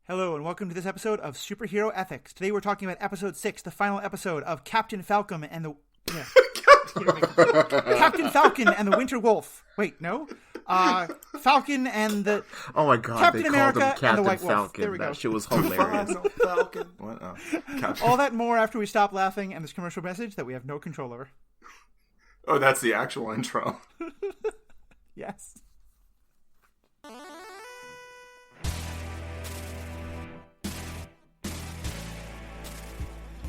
Hello and welcome to this episode of Superhero Ethics. Today we're talking about episode 6, the final episode of Captain Falcon and the Captain Falcon and the Winter Wolf. Wait, no, Falcon and the Captain America called him Captain and the White Falcon. Wolf. There we go. That shit was hilarious. Falcon. What? Oh, All that and more after we stop laughing and this commercial message that we have no control over. Oh, that's the actual intro. Yes.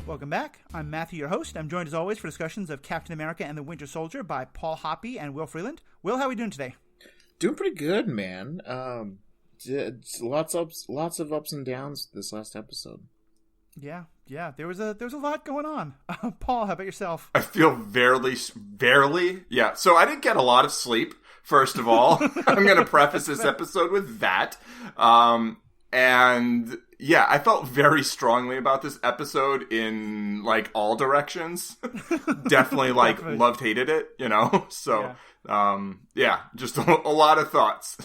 Welcome back. I'm Matthew, your host. I'm joined as always for discussions of Captain America and the Winter Soldier by Paul Hoppe and Will Freeland. Will, how are we doing today? Doing pretty good, man. It's lots of ups and downs this last episode. Yeah. There was a lot going on. Paul, how about yourself? I feel barely. Yeah. So I didn't get a lot of sleep. First of all, I'm going to preface this episode with that. And yeah, I felt very strongly about this episode in like all directions. Definitely loved, hated it, you know? So, yeah, just a lot of thoughts.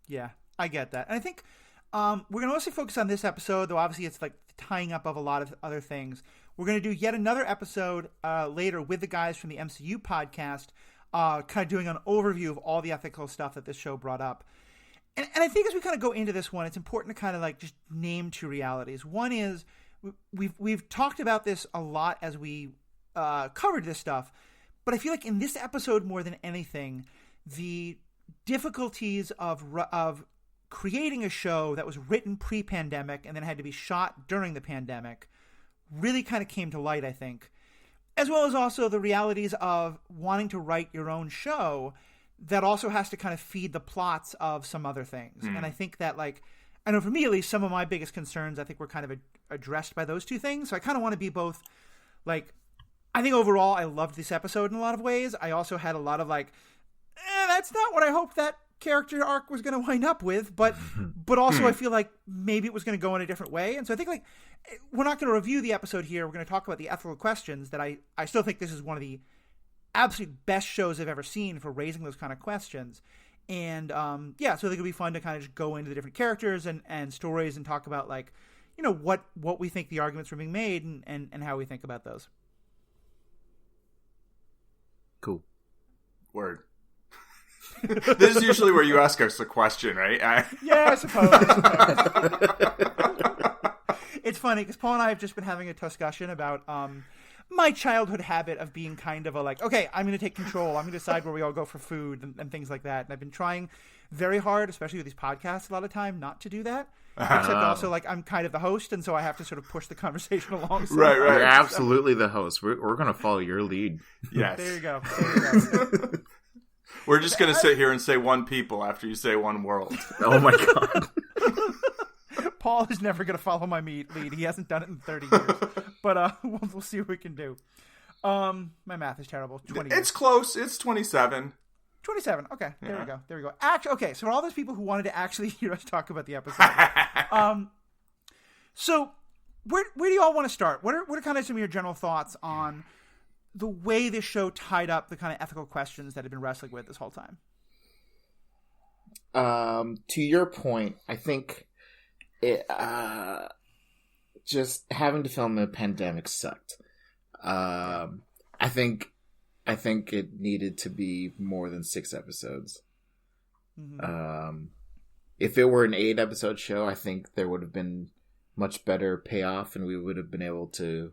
Yeah, I get that. And I think we're going to mostly focus on this episode, though obviously it's like the tying up of a lot of other things. We're going to do yet another episode later with the guys from the MCU podcast, kind of doing an overview of all the ethical stuff that this show brought up. And I think as we kind of go into this one, it's important to kind of like just name two realities. One is we've talked about this a lot as we covered this stuff, but I feel like in this episode more than anything, the difficulties of creating a show that was written pre-pandemic and then had to be shot during the pandemic really kind of came to light, I think, as well as also the realities of wanting to write your own show that also has to kind of feed the plots of some other things. And I think that, like, I know for me at least, some of my biggest concerns I think were kind of addressed by those two things. So I kind of want to be both, like, I think overall I loved this episode in a lot of ways. I also had a lot of like, that's not what I hoped that character arc was going to wind up with, but also I feel like maybe it was going to go in a different way. And so I think, like, we're not going to review the episode here. We're going to talk about the ethical questions that I still think this is one of the absolute best shows I've ever seen for raising those kind of questions. And so I think it'll be fun to kind of just go into the different characters and stories and talk about, like, you know, what we think the arguments were being made and how we think about those. Cool. Word. This is usually where you ask us a question, right? Yeah, I suppose. It's funny because Paul and I have just been having a discussion about my childhood habit of being kind of a like, okay, I'm going to take control. I'm going to decide where we all go for food and things like that. And I've been trying very hard, especially with these podcasts a lot of time, not to do that. Except also, like, I'm kind of the host, and so I have to sort of push the conversation along. Right. You're absolutely the host. We're going to follow your lead. Yes. There you go. We're just going to sit here and say one people after you say one world. Oh my God. Paul is never going to follow my lead. He hasn't done it in 30 years. But we'll see what we can do. My math is terrible. 20 years. It's close. It's 27. 27. Okay. There we go. Actually, okay. So for all those people who wanted to actually hear us talk about the episode. So where do you all want to start? What are kind of some of your general thoughts on the way this show tied up the kind of ethical questions that have been wrestling with this whole time? To your point, I think it, just having to film in a pandemic sucked. I think it needed to be more than 6 episodes. Mm-hmm. If it were an 8-episode show, I think there would have been much better payoff, and we would have been able to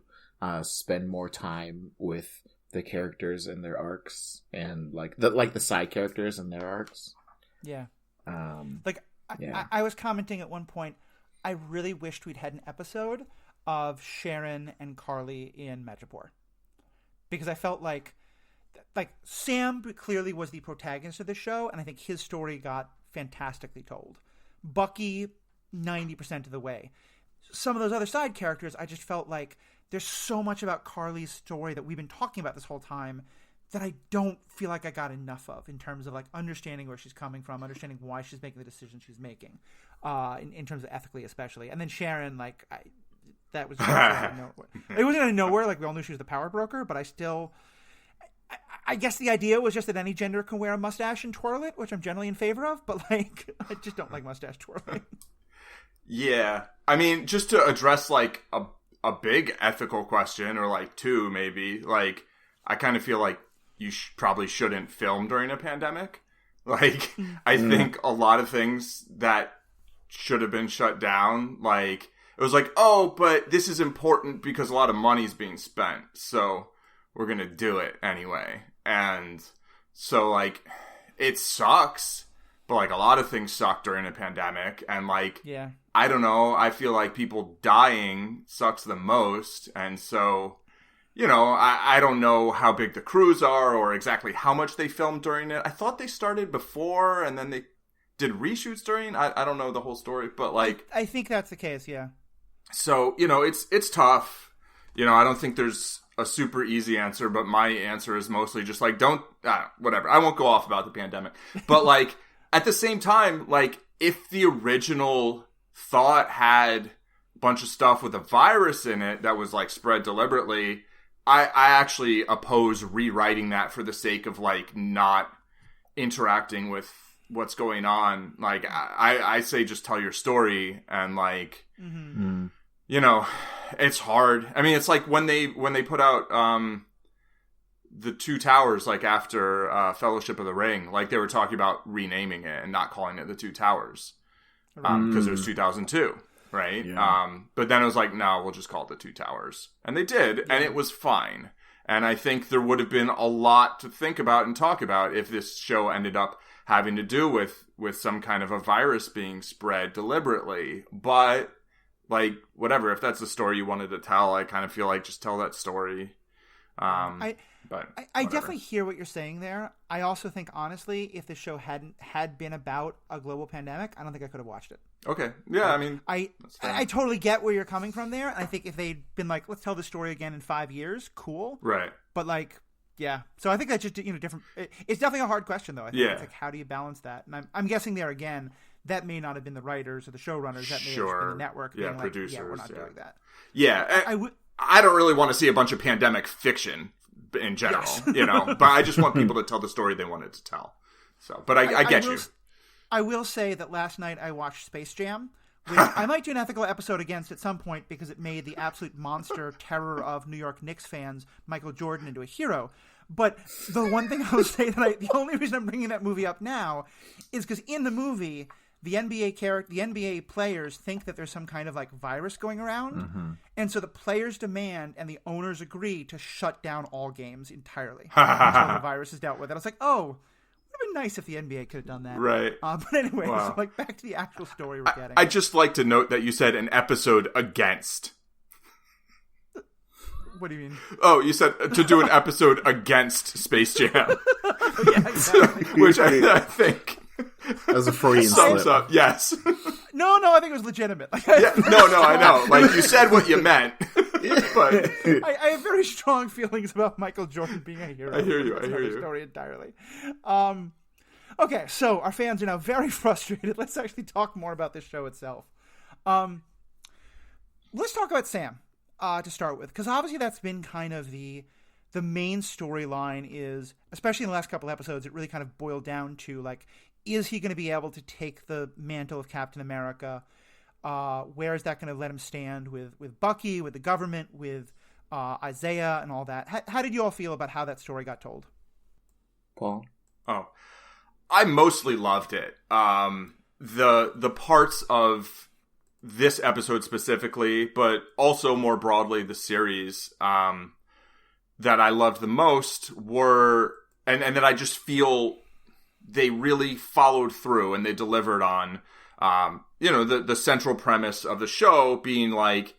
spend more time with the characters and their arcs, and like the side characters and their arcs. Yeah. I was commenting at one point, I really wished we'd had an episode of Sharon and Carly in Madripoor, because I felt like Sam clearly was the protagonist of the show, and I think his story got fantastically told. Bucky, 90% of the way. Some of those other side characters, I just felt like there's so much about Carly's story that we've been talking about this whole time that I don't feel like I got enough of in terms of like understanding where she's coming from, understanding why she's making the decisions she's making, in terms of ethically especially. And then Sharon, that was out of nowhere. It wasn't out of nowhere. Like, we all knew she was the power broker, but I guess the idea was just that any gender can wear a mustache and twirl it, which I'm generally in favor of, but like, I just don't like mustache twirling. Yeah. I mean, just to address, like, a big ethical question, or, like, two, maybe, like, I kind of feel like you probably shouldn't film during a pandemic. Like, I think a lot of things that should have been shut down, like, it was like, oh, but this is important because a lot of money's being spent, so we're gonna do it anyway. And so, like, it sucks, but, like, a lot of things suck during a pandemic, and, like, yeah. I don't know, I feel like people dying sucks the most, and so, you know, I don't know how big the crews are or exactly how much they filmed during it. I thought they started before, and then they did reshoots during. I don't know the whole story, but, like, I think that's the case, yeah. So, you know, it's tough. You know, I don't think there's a super easy answer, but my answer is mostly just, like, whatever. I won't go off about the pandemic. But, like, at the same time, like, if the original thought had a bunch of stuff with a virus in it that was, like, spread deliberately, I actually oppose rewriting that for the sake of, like, not interacting with what's going on. Like, I say just tell your story, and, like, you know, it's hard. I mean, it's like when they put out the Two Towers, like, after Fellowship of the Ring, like, they were talking about renaming it and not calling it the Two Towers because it was 2002. Right? Yeah. But then it was like, no, we'll just call it the Two Towers. And they did, and it was fine. And I think there would have been a lot to think about and talk about if this show ended up having to do with some kind of a virus being spread deliberately. But, like, whatever, if that's the story you wanted to tell, I kind of feel like just tell that story. I definitely hear what you're saying there. I also think, honestly, if the show had been about a global pandemic, I don't think I could have watched it. Okay. Yeah, I mean, I totally get where you're coming from there. I think if they'd been like, let's tell the story again in 5 years, cool. Right. But, like, yeah. So I think that's just, you know, different. It's definitely a hard question, though. I think it's like, how do you balance that? And I'm guessing there again, that may not have been the writers or the showrunners. That may have been the network. Yeah, being producers. Like, yeah, we're not doing that. Yeah. I don't really want to see a bunch of pandemic fiction in general, you know, but I just want people to tell the story they wanted to tell. So, but I get you. I will say that last night I watched Space Jam, which I might do an ethical episode against at some point because it made the absolute monster terror of New York Knicks fans, Michael Jordan, into a hero. But the one thing I will say the only reason I'm bringing that movie up now is because in the movie, the NBA players think that there's some kind of, like, virus going around, and so the players demand and the owners agree to shut down all games entirely until the virus is dealt with. And I was like, oh, it would have been nice if the NBA could have done that. Right. But anyway, so, like, back to the actual story we're getting. I just like to note that you said an episode against. What do you mean? Oh, you said to do an episode against Space Jam. Yeah, exactly. Which I think... That was a Freudian sums slip. up. Yes. No, I think it was legitimate. Like, No, I know. Like, you said what you meant. But I have very strong feelings about Michael Jordan being a hero. I hear you. That's another story entirely. Okay, so our fans are now very frustrated. Let's actually talk more about this show itself. Let's talk about Sam to start with, because obviously that's been kind of the main storyline. Is, especially in the last couple episodes, it really kind of boiled down to, like, is he going to be able to take the mantle of Captain America? Where is that going to let him stand with Bucky, with the government, with Isaiah, and all that? How did you all feel about how that story got told? Paul? Oh, I mostly loved it. The parts of this episode specifically, but also more broadly the series, that I loved the most were, and that I just feel they really followed through and they delivered on, the central premise of the show being, like,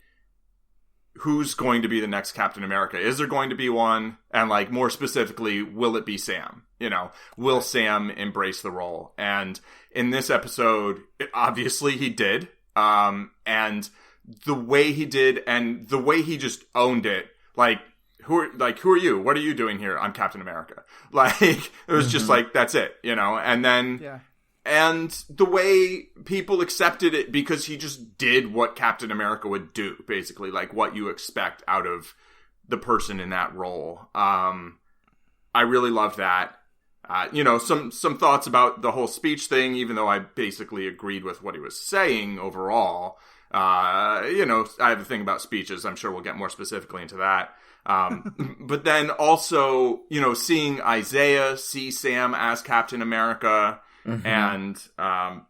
who's going to be the next Captain America? Is there going to be one? And, like, more specifically, will it be Sam? You know, will Sam embrace the role? And in this episode, obviously he did. And the way he did and the way he just owned it, like, who are you? What are you doing here? I'm Captain America. Like, it was just like, that's it, you know? And then, and the way people accepted it because he just did what Captain America would do, basically, like what you expect out of the person in that role. I really loved that. some thoughts about the whole speech thing, even though I basically agreed with what he was saying overall. I have a thing about speeches. I'm sure we'll get more specifically into that. But then also, seeing Isaiah see Sam as Captain America, and,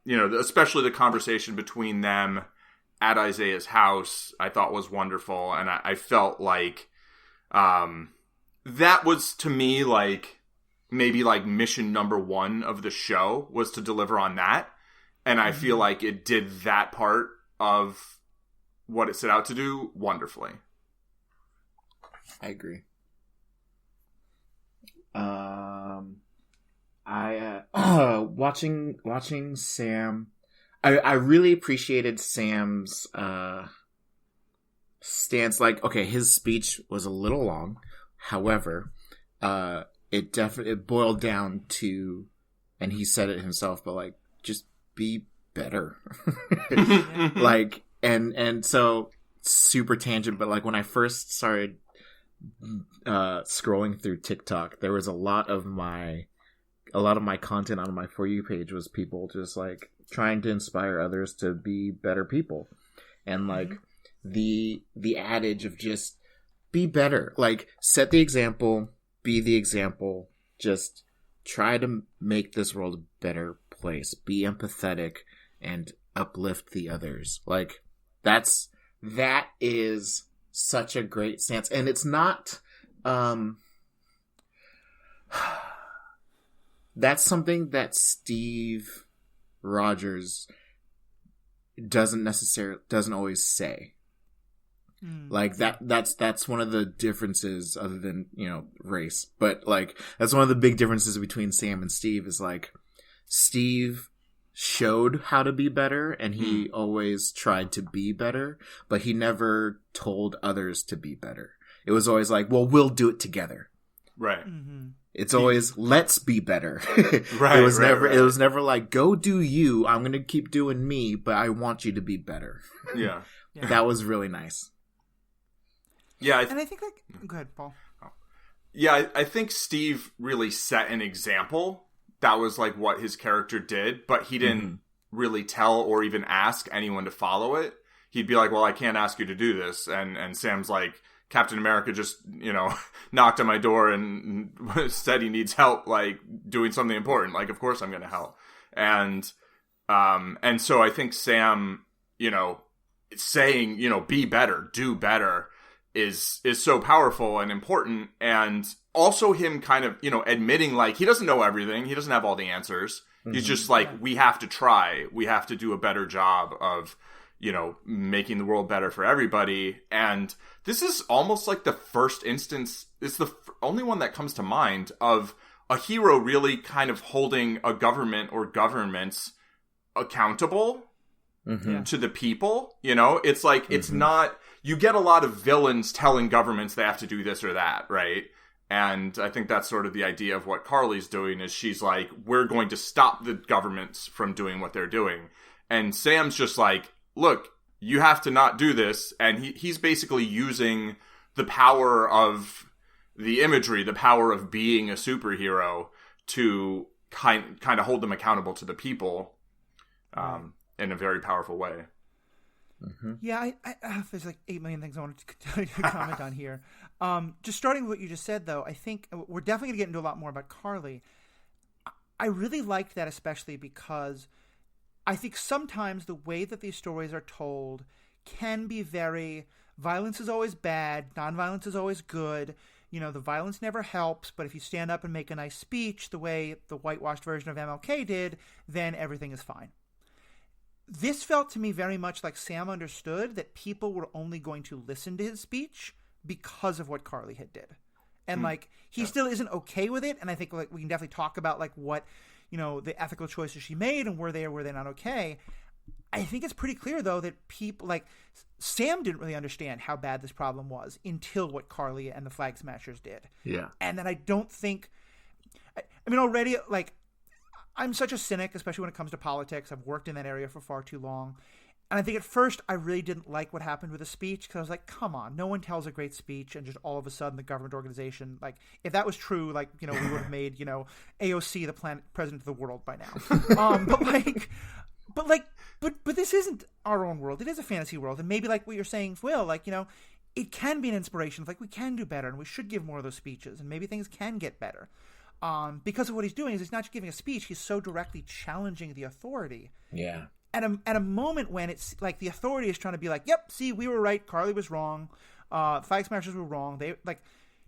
especially the conversation between them at Isaiah's house, I thought was wonderful. And I felt like that was, to me, like, maybe like mission number 1 of the show was to deliver on that. And I feel like it did that part of what it set out to do wonderfully. I agree. Watching Sam, I really appreciated Sam's stance. Like, okay, his speech was a little long. However, it boiled down to, and he said it himself, but like, just be better. Like, and so super tangent, but like when I first started scrolling through TikTok, there was a lot of my content on my For You page was people just like trying to inspire others to be better people. And like the adage of just be better, like set the example, be the example, just try to make this world a better place, be empathetic and uplift the others. Like that is such a great stance. And it's not that's something that Steve Rogers doesn't always say. Like that's one of the differences, other than, race, but like that's one of the big differences between Sam and Steve is like Steve showed how to be better and he always tried to be better, but he never told others to be better. It was always like, well, we'll do it together. Right. It's always, let's be better. Right. It was never like, go do you, I'm going to keep doing me, but I want you to be better. Yeah. That was really nice. Yeah. And I think go ahead, Paul. Yeah. I think Steve really set an example. That was like what his character did, but he didn't really tell or even ask anyone to follow it. He'd be like, well, I can't ask you to do this. And Sam's like, Captain America just, knocked on my door and said he needs help, like doing something important. Like, of course I'm going to help. And so I think Sam, saying, be better, do better is so powerful and important. And also him kind of, admitting like he doesn't know everything. He doesn't have all the answers. He's just like, we have to try. We have to do a better job of, making the world better for everybody. And this is almost like the first instance, it's the only one that comes to mind of a hero really kind of holding a government or governments accountable to the people. It's like, it's not, you get a lot of villains telling governments they have to do this or that, right? And I think that's sort of the idea of what Carly's doing is she's like, we're going to stop the governments from doing what they're doing. And Sam's just like, look, you have to not do this. And he's basically using the power of the imagery, the power of being a superhero to kind of hold them accountable to the people in a very powerful way. Yeah, there's like 8 million things I wanted to comment on here. Just starting with what you just said, though, I think we're definitely going to get into a lot more about Carly. I really liked that, especially because I think sometimes the way that these stories are told can be very, violence is always bad, nonviolence is always good. The violence never helps, but if you stand up and make a nice speech the way the whitewashed version of MLK did, then everything is fine. This felt to me very much like Sam understood that people were only going to listen to his speech because of what Carly had did. And he still isn't okay with it. And I think we can definitely talk about what, the ethical choices she made and were they or were they not okay. I think it's pretty clear though that people Sam didn't really understand how bad this problem was until what Carly and the Flag Smashers did. Yeah. And then I don't think, already I'm such a cynic, especially when it comes to politics. I've worked in that area for far too long. And I think at first I really didn't like what happened with the speech because I was like, come on, no one tells a great speech and just all of a sudden the government organization, like if that was true, like, we would have made, AOC the president of the world by now. But this isn't our own world. It is a fantasy world. And maybe like what you're saying, Will, like, it can be an inspiration. Like we can do better and we should give more of those speeches and maybe things can get better. Because of what he's doing is he's not just giving a speech. He's so directly challenging the authority. Yeah. At a moment when it's like the authority is trying to be like, yep, see, we were right. Carly was wrong. Flag smashers were wrong. They like,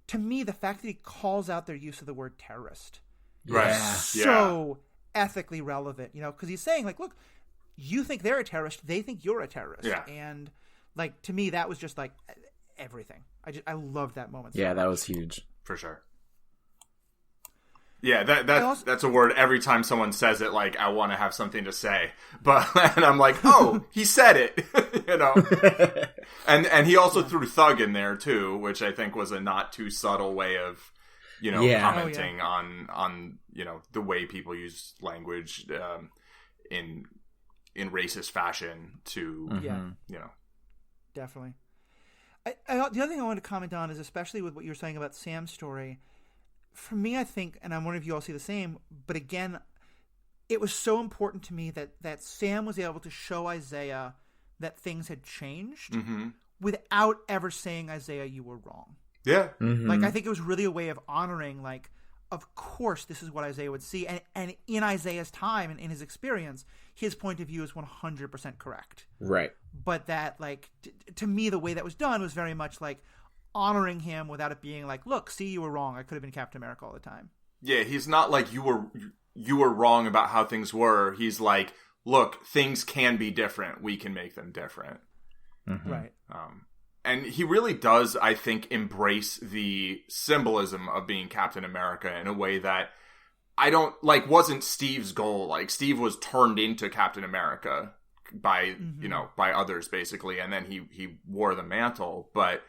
to me, the fact that he calls out their use of the word terrorist right. is so ethically relevant, because he's saying like, look, you think they're a terrorist. They think you're a terrorist. Yeah. And like, to me, that was just like everything. I loved that moment. Yeah, that was huge. For sure. Yeah, that's a word every time someone says it, like, I want to have something to say. And I'm like, oh, he said it, And he also threw thug in there, too, which I think was a not too subtle way of, commenting on the way people use language in racist fashion to, Definitely. The other thing I wanted to comment on is, especially with what you were saying about Sam's story, for me, I think, and I'm wondering if you all see the same, but again, it was so important to me that Sam was able to show Isaiah that things had changed without ever saying, Isaiah, you were wrong. Yeah. Mm-hmm. Like, I think it was really a way of honoring, like, of course, this is what Isaiah would see. And in Isaiah's time and in his experience, his point of view is 100% correct. Right. But that, like, to me, the way that was done was very much like, honoring him without it being like, look, see, you were wrong. I could have been Captain America all the time. Yeah, he's not like you were wrong about how things were. He's like, look, things can be different. We can make them different. Mm-hmm. Right. And he really does, I think, embrace the symbolism of being Captain America in a way that wasn't Steve's goal. Like, Steve was turned into Captain America by, by others, basically. And then he wore the mantle. But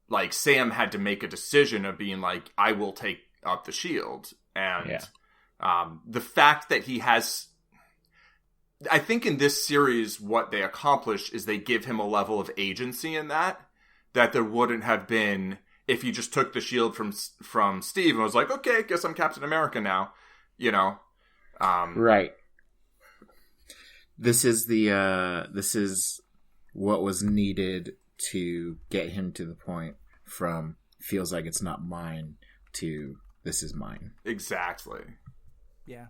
like, Sam had to make a decision of being like, I will take up the shield. And the fact that he has... I think in this series, what they accomplish is they give him a level of agency in that there wouldn't have been if you just took the shield from Steve and was like, okay, I guess I'm Captain America now. Right. This is what was needed to get him to the point from feels like it's not mine to this is mine. Exactly. Yeah.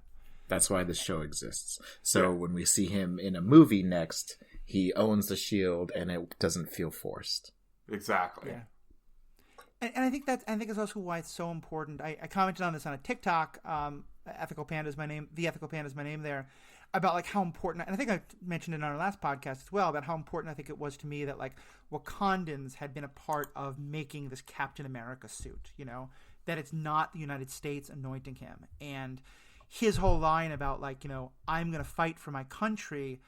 That's why this show exists. So when we see him in a movie next, he owns the shield and it doesn't feel forced. Exactly. Yeah. And I think it's also why it's so important. I commented on this on a TikTok. Ethical Panda is my name. The Ethical Panda is my name there. About like how important, and I think I mentioned it on our last podcast as well, about how important I think it was to me that like Wakandans had been a part of making this Captain America suit, that it's not the United States anointing him. And his whole line about like, I'm going to fight for my country,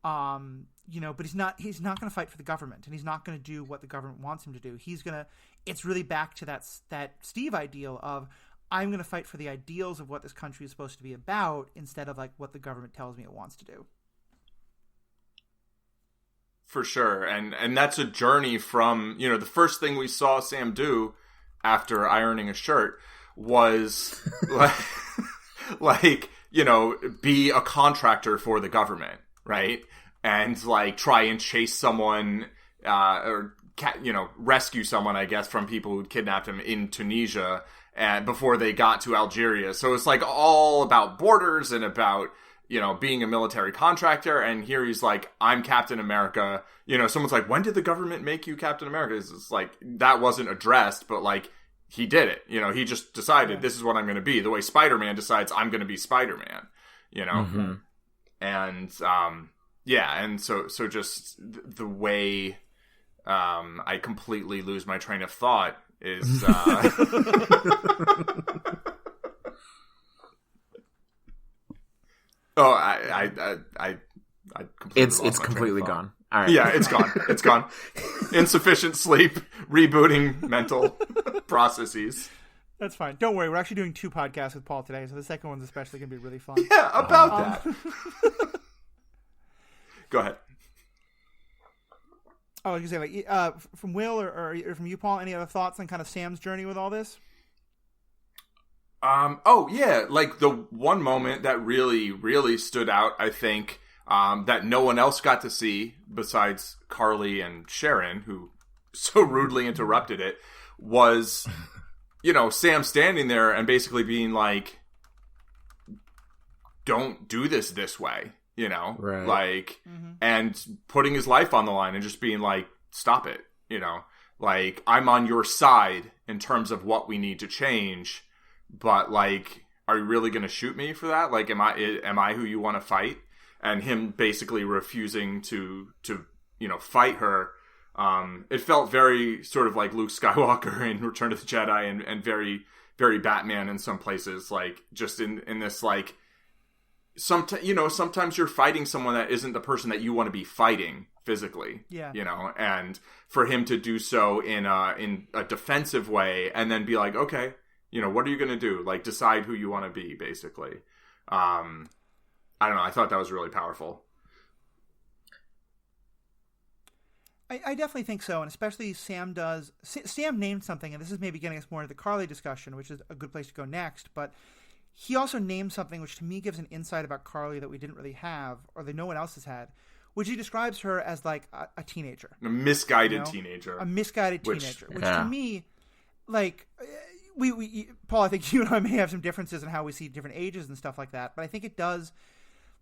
but he's not going to fight for the government, and he's not going to do what the government wants him to do. It's really back to that Steve ideal of, I'm going to fight for the ideals of what this country is supposed to be about instead of like what the government tells me it wants to do. For sure. And that's a journey from, the first thing we saw Sam do after ironing a shirt was be a contractor for the government, right? And like try and chase someone rescue someone, I guess, from people who'd kidnapped him in Tunisia before they got to Algeria. So it's like all about borders and about, being a military contractor. And here he's like, I'm Captain America. Someone's like, when did the government make you Captain America? It's like, that wasn't addressed, but like, he did it. He just decided this is what I'm going to be. The way Spider-Man decides I'm going to be Spider-Man, Mm-hmm. And, and so just the way, I completely lose my train of thought is, I completely it's completely gone. All right. Yeah, it's gone. It's gone. Insufficient sleep, rebooting mental processes. That's fine. Don't worry. We're actually doing 2 podcasts with Paul today, so the second one's especially going to be really fun. Yeah, about that. Go ahead. Oh, I was gonna say, like, from Will or from you, Paul, any other thoughts on kind of Sam's journey with all this? Oh yeah, like the one moment that really, really stood out, I think, that no one else got to see besides Carly and Sharon, who so rudely interrupted it, was, Sam standing there and basically being like, don't do this way, Right. like, and putting his life on the line and just being like, stop it, like, I'm on your side in terms of what we need to change. But, like, are you really going to shoot me for that? Like, am I who you want to fight? And him basically refusing to fight her. It felt very sort of like Luke Skywalker in Return of the Jedi and very, very Batman in some places. Like, just in this, like, sometimes you're fighting someone that isn't the person that you want to be fighting physically. Yeah. And for him to do so in a defensive way and then be like, okay, what are you going to do? Like, decide who you want to be, basically. I don't know. I thought that was really powerful. I definitely think so, and especially Sam named something, and this is maybe getting us more into the Carly discussion, which is a good place to go next, but he also named something which to me gives an insight about Carly that we didn't really have, or that no one else has had, which he describes her as like a teenager. A misguided teenager. A misguided teenager, which to me, like... We Paul, I think you and I may have some differences in how we see different ages and stuff like that, but I think it does,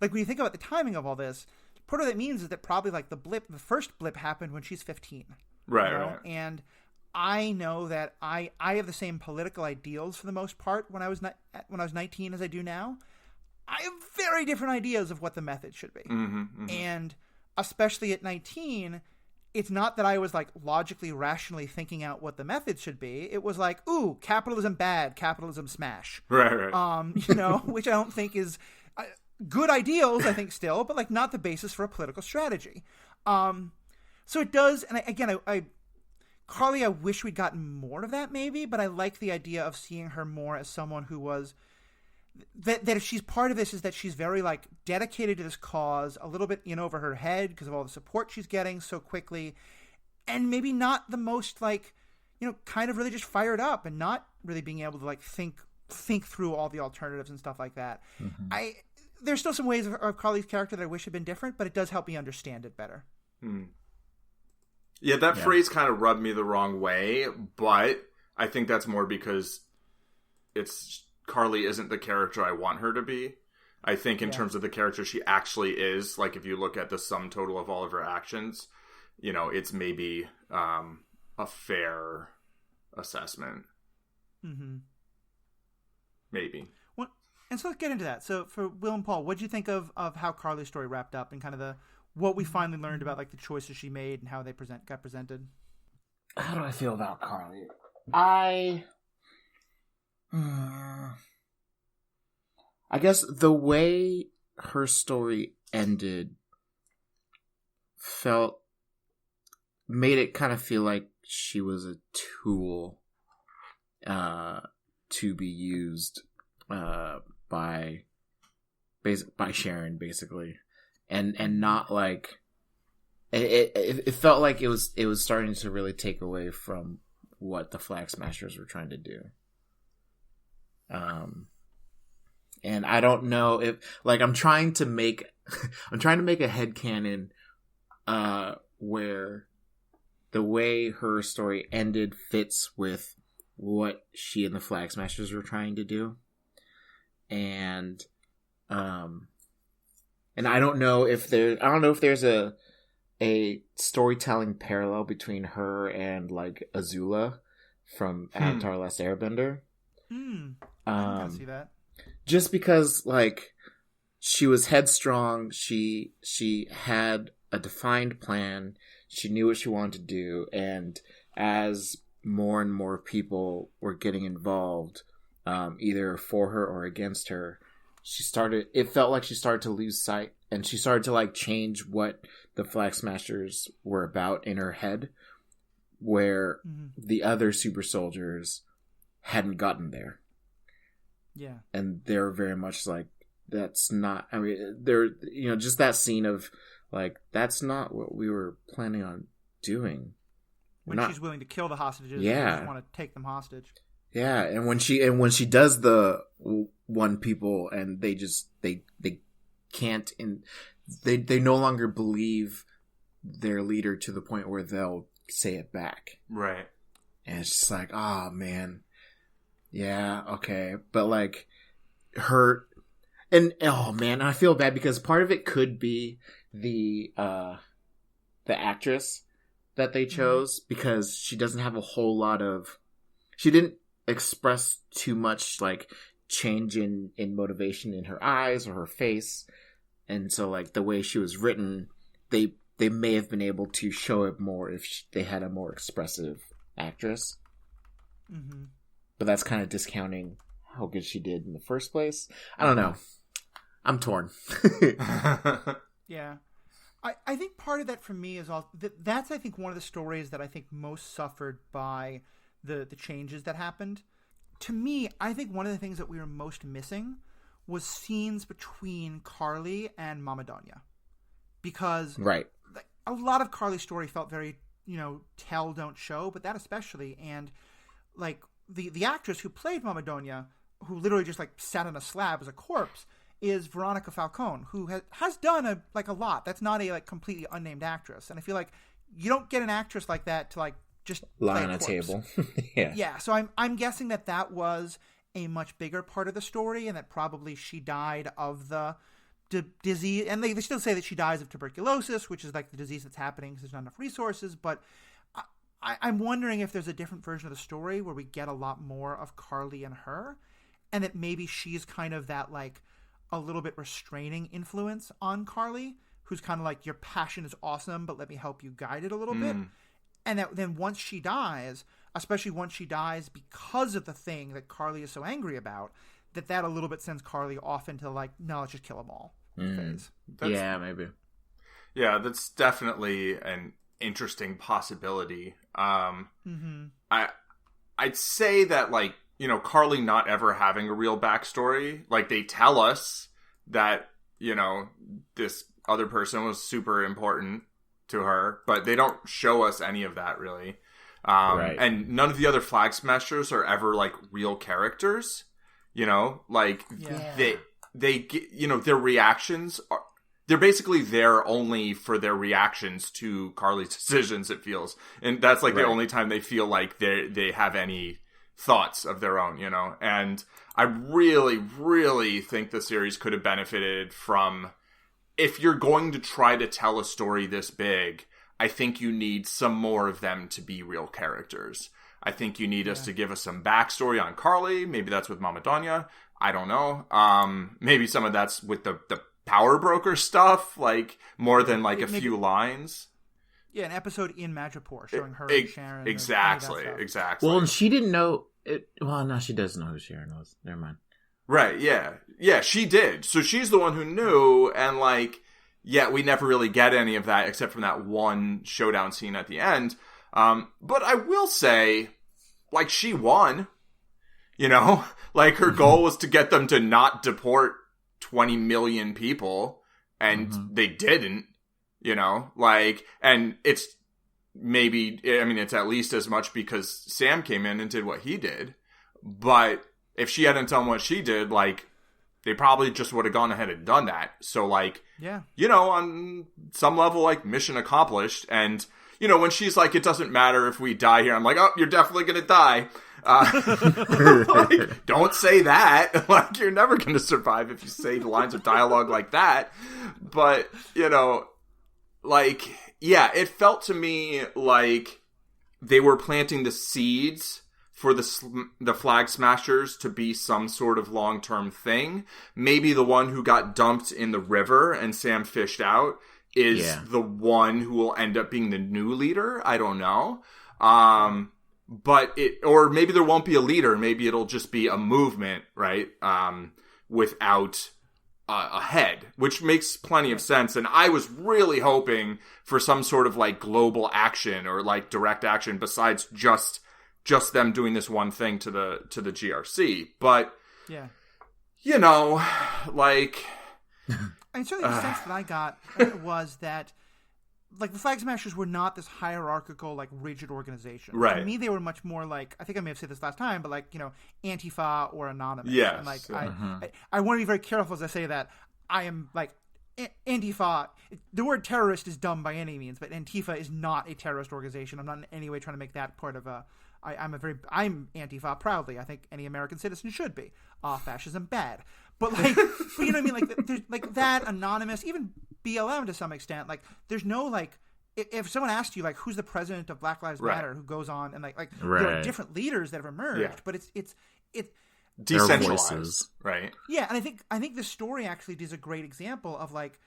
like, when you think about the timing of all this, part of what that means is that probably, like, the first blip happened when she's 15. Right, right. And I know that I have the same political ideals for the most part when I was 19 as I do now. I have very different ideas of what the method should be. And especially at 19... it's not that I was, like, logically, rationally thinking out what the method should be. It was like, ooh, capitalism bad, capitalism smash. Right. Which I don't think is good ideals, I think, still, but, like, not the basis for a political strategy. So it does, and Carly, I wish we'd gotten more of that, maybe, but I like the idea of seeing her more as someone who was... That if she's part of this is that she's very, like, dedicated to this cause, a little bit in over her head because of all the support she's getting so quickly, and maybe not the most, like, kind of really just fired up and not really being able to, like, think through all the alternatives and stuff like that. There's still some ways of Carly's character that I wish had been different, but it does help me understand it better. Yeah, that phrase kind of rubbed me the wrong way, but I think that's more because Carly isn't the character I want her to be. I think in terms of the character she actually is, like, if you look at the sum total of all of her actions, it's maybe a fair assessment. Maybe. Well, and so let's get into that. So for Will and Paul, what did you think of how Carly's story wrapped up and kind of what we finally learned about, like, the choices she made and how they got presented? How do I feel about Carly? I guess the way her story ended made it kind of feel like she was a tool to be used by Sharon, basically, and not like it felt like it was starting to really take away from what the Flag Smashers were trying to do. And I don't know if, like, I'm trying to make a headcanon where the way her story ended fits with what she and the Flag Smashers were trying to do. And I don't know if there's a storytelling parallel between her and, like, Azula from Avatar: The Last Airbender. I can see that. Just because, like, she was headstrong, she had a defined plan, she knew what she wanted to do, and as more and more people were getting involved, either for her or against her, it felt like she started to lose sight, and she started to, like, change what the Flag Smashers were about in her head, where the other super soldiers hadn't gotten there. Yeah. And they're very much like, that's not, I mean, they're, just that scene of, like, that's not what we were planning on doing? When she's willing to kill the hostages, yeah, she just want to take them hostage. Yeah, and when she does the one people and they can't they no longer believe their leader to the point where they'll say it back. Right. And it's just like, oh man. Yeah, okay. But like her and oh man, I feel bad because part of it could be the actress that they chose because she doesn't have a whole lot of she didn't express too much like change in motivation in her eyes or her face, and so like the way she was written, they may have been able to show it more if they had a more expressive actress. But that's kind of discounting how good she did in the first place. I don't know. I'm torn. Yeah. I think part of that for me is all that's I think one of the stories that I think most suffered by the changes that happened. To me, I think one of the things that we were most missing was scenes between Carly and Mama Donya. Because a lot of Carly's story felt very, tell, don't show, but that especially. And like the actress who played Mama Donya, who literally just like sat on a slab as a corpse, is Veronica Falcon, who has done a lot. That's not a like completely unnamed actress. And I feel like you don't get an actress like that to like just lie on a table. Yeah. So I'm guessing that was a much bigger part of the story, and that probably she died of the disease. And they still say that she dies of tuberculosis, which is like the disease that's happening because there's not enough resources. But I'm wondering if there's a different version of the story where we get a lot more of Carly and her, and that maybe she's kind of that like a little bit restraining influence on Carly, who's kind of like, your passion is awesome, but let me help you guide it a little bit. And that then once she dies, especially once she dies because of the thing that Carly is so angry about, that a little bit sends Carly off into like, no, let's just kill them all phase. Yeah, maybe. Yeah, that's definitely an interesting possibility. I'd say that like, Carly not ever having a real backstory, like they tell us that, this other person was super important to her, but they don't show us any of that really. And none of the other Flag Smashers are ever like real characters, like they get, their reactions are, they're basically there only for their reactions to Carly's decisions, it feels. And that's like the only time they feel like they have any thoughts of their own, and I really, really think the series could have benefited from, if you're going to try to tell a story this big, I think you need some more of them to be real characters. I think you need us to give us some backstory on Carly. Maybe that's with Mama Donya. I don't know. Maybe some of that's with the power broker stuff, like more than like a few lines. Yeah, an episode in Madripoor showing her and Sharon. Exactly. Well, and she didn't know it. Well, no, she does know who Sharon was. Never mind. Right, yeah. Yeah, she did. So she's the one who knew, and like, yeah, we never really get any of that except from that one showdown scene at the end. But I will say, like, she won. Like, her goal was to get them to not deport 20 million people, and they didn't. Like, and it's maybe, it's at least as much because Sam came in and did what he did. But if she hadn't done what she did, like, they probably just would have gone ahead and done that. So, like, on some level, like, mission accomplished. And, when she's like, it doesn't matter if we die here, I'm like, oh, you're definitely going to die. Like, don't say that. Like, you're never going to survive if you say the lines of dialogue like that. But, like, yeah, it felt to me like they were planting the seeds for the Flag Smashers to be some sort of long-term thing. Maybe the one who got dumped in the river and Sam fished out is the one who will end up being the new leader. I don't know. Or maybe there won't be a leader. Maybe it'll just be a movement, right? Without a head, which makes plenty of sense. And I was really hoping for some sort of like global action or like direct action besides just them doing this one thing to the GRC. But like, I mean, certainly the sense that I got was that like the Flag Smashers were not this hierarchical, like rigid organization. Right. To me, they were much more like, I think I may have said this last time, but like, Antifa or Anonymous. Yes. And like, I want to be very careful as I say that. I am like, Antifa, the word terrorist is dumb by any means, but Antifa is not a terrorist organization. I'm not in any way trying to make that part of I'm Antifa proudly. I think any American citizen should be. Fascism bad. But like, but you know what I mean? Like, there's like that, Anonymous, even BLM to some extent. Like, there's no like, if someone asked you like, who's the president of Black Lives Matter, who goes on and like there are different leaders that have emerged, but it's decentralized, right? Yeah, and I think this story actually is a great example of like,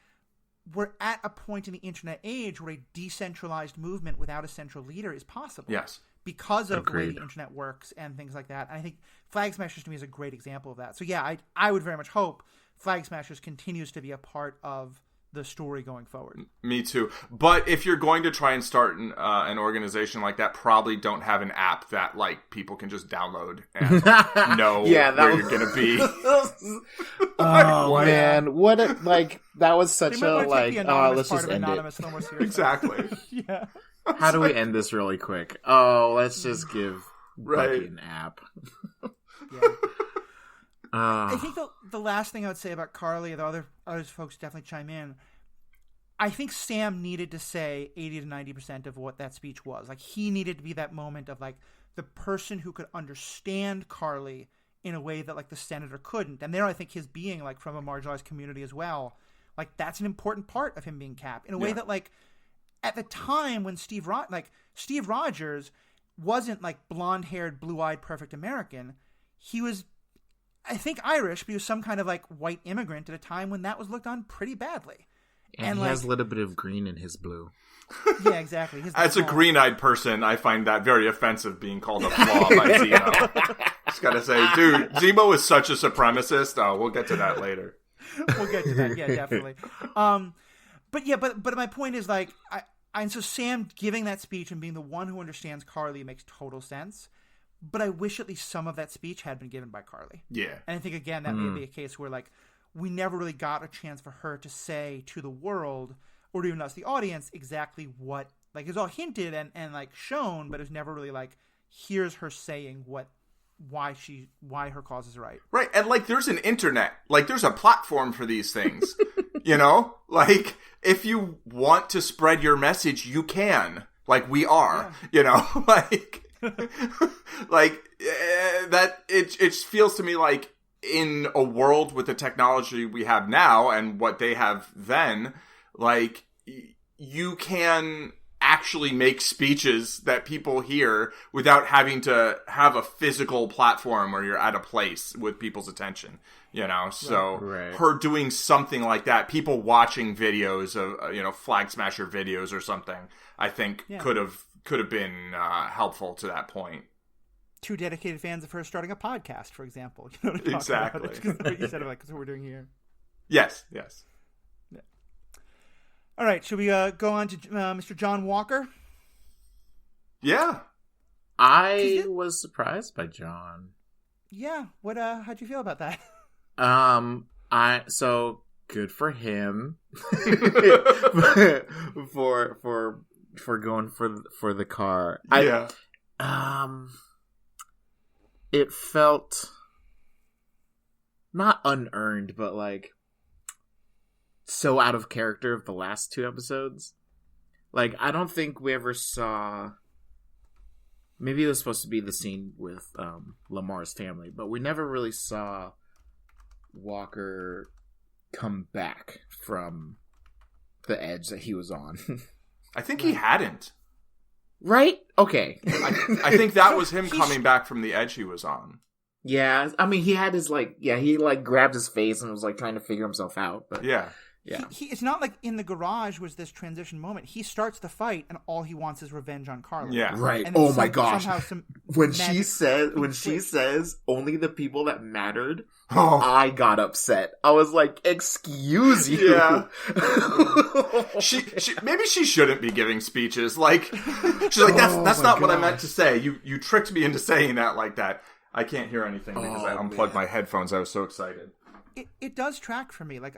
we're at a point in the internet age where a decentralized movement without a central leader is possible. Yes. Because of the way the internet works and things like that. And I think Flag Smashers to me is a great example of that. So yeah, I would very much hope Flag Smashers continues to be a part of the story going forward. Me too. But if you're going to try and start an organization like that, probably don't have an app that like people can just download and know where you're going to be. Oh man, what a, like that was such a like. Let's just end it. Exactly. Yeah. How do we end this really quick? Oh, let's just give Bucky an app. Yeah. I think the last thing I would say about Carly, the other folks definitely chime in. I think Sam needed to say 80 to 90% of what that speech was. Like, he needed to be that moment of like the person who could understand Carly in a way that like the senator couldn't. And there, I think his being like from a marginalized community as well, like that's an important part of him being Cap in a way that like at the time when Steve Rogers wasn't like blonde-haired, blue-eyed, perfect American. He was, I think, Irish, but he was some kind of like white immigrant at a time when that was looked on pretty badly. And he has a little bit of green in his blue. Yeah, exactly. As a green-eyed person, I find that very offensive, being called a flaw by Zemo. Just gotta say, dude, Zemo is such a supremacist. Oh, we'll get to that later. We'll get to that. Yeah, definitely. But yeah, but my point is like, and so Sam giving that speech and being the one who understands Carly makes total sense. But I wish at least some of that speech had been given by Carly. Yeah. And I think, again, that may be a case where, like, we never really got a chance for her to say to the world, or even us, the audience, exactly what, like, it's all hinted and like, shown, but it was never really, like, here's her saying why her cause is right. Right. And, like, there's an internet. Like, there's a platform for these things. You know? Like, if you want to spread your message, you can. Like, we are. Yeah. You know? Like... like that it feels to me like in a world with the technology we have now and what they have then, like you can actually make speeches that people hear without having to have a physical platform where you're at a place with people's attention, you know? So her doing something like that, people watching videos of, Flag Smasher videos or something, I think could have been helpful to that point. 2 dedicated fans of her starting a podcast, for example. You know what I'm exactly. About? What you said, like, that's what we're doing here. Yes. Yeah. All right, should we go on to Mr. John Walker? Yeah. I was surprised by John. Yeah. What? How'd you feel about that? So good for him for going for the car. Yeah. It felt not unearned, but like so out of character of the last 2 episodes. Like, I don't think we ever saw. Maybe it was supposed to be the scene with Lamar's family, but we never really saw Walker come back from the edge that he was on. I think he hadn't. Right? Okay. I think that was him coming back from the edge he was on. Yeah. I mean, he had his, he, grabbed his face and was, trying to figure himself out. But yeah. Yeah. It's not like in the garage was this transition moment. He starts the fight and all he wants is revenge on Carly. Yeah. Right. Oh my gosh. When she says only the people that mattered, I got upset. I was like, excuse you. Yeah. she maybe she shouldn't be giving speeches. Like, she's like, that's not what I meant to say. You tricked me into saying that like that. I can't hear anything because I unplugged my headphones. I was so excited. It does track for me. Like,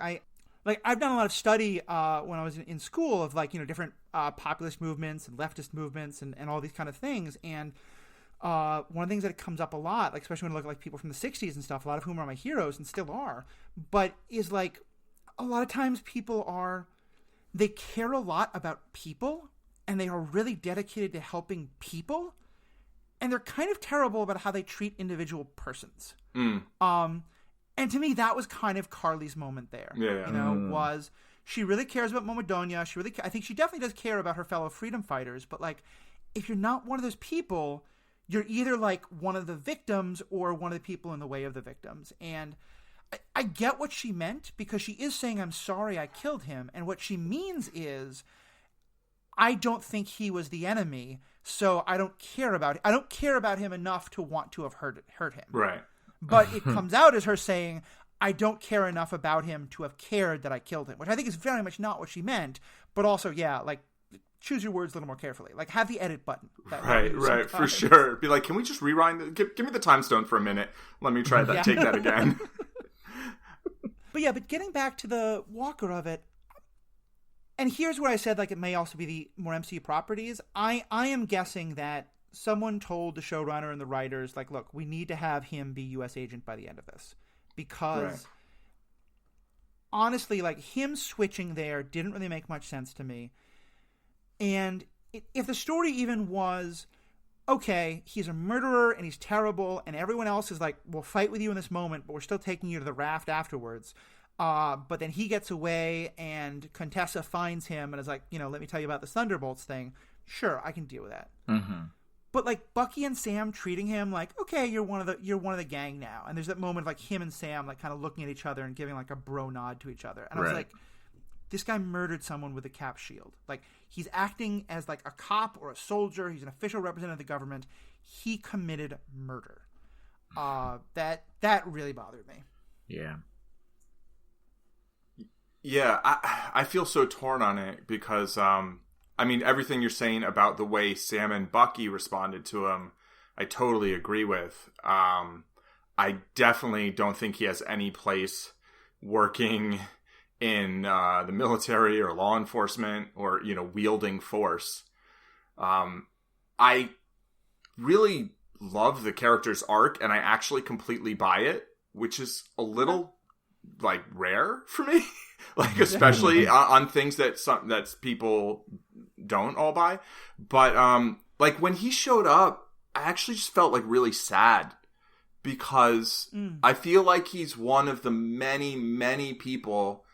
like I've done a lot of study when I was in school of like, different populist movements and leftist movements and all these kind of things. And one of the things that comes up a lot, like especially when I look at like people from the 60s and stuff, a lot of whom are my heroes and still are, but is like a lot of times they care a lot about people and they are really dedicated to helping people. And they're kind of terrible about how they treat individual persons. And to me, that was kind of Carly's moment there. Yeah. Was she really cares about Momodonia? I think she definitely does care about her fellow freedom fighters. But like, if you're not one of those people, you're either like one of the victims or one of the people in the way of the victims. And I get what she meant, because she is saying, I'm sorry I killed him. And what she means is, I don't think he was the enemy, so I don't care about him enough to want to have hurt him. Right. But it comes out as her saying, I don't care enough about him to have cared that I killed him, which I think is very much not what she meant. But also, yeah, like, choose your words a little more carefully. Like, have the edit button. Right, for sure. Be like, can we just rewind? Give me the time stone for a minute. Let me try that. Yeah. Take that again. But getting back to the Walker of it, and here's where I said, like, it may also be the more MCU properties. I am guessing that someone told the showrunner and the writers, like, look, we need to have him be U.S. agent by the end of this. Because, honestly, like, him switching there didn't really make much sense to me. And if the story even was, okay, he's a murderer and he's terrible, and everyone else is like, we'll fight with you in this moment, but we're still taking you to the raft afterwards. But then he gets away and Contessa finds him and is like, let me tell you about the Thunderbolts thing. Sure, I can deal with that. Mm-hmm. But like Bucky and Sam treating him like, okay, you're one of the gang now. And there's that moment of like him and Sam like kind of looking at each other and giving like a bro nod to each other. And I was like, this guy murdered someone with a cap shield. Like, he's acting as like a cop or a soldier. He's an official representative of the government. He committed murder. That really bothered me. Yeah. Yeah, I feel so torn on it because, everything you're saying about the way Sam and Bucky responded to him, I totally agree with. I definitely don't think he has any place working in the military or law enforcement or, wielding force. I really love the character's arc, and I actually completely buy it, which is a little, like, rare for me. Like, especially on things that people don't all buy. But, like, when he showed up, I actually just felt, like, really sad. Because I feel like he's one of the many, many people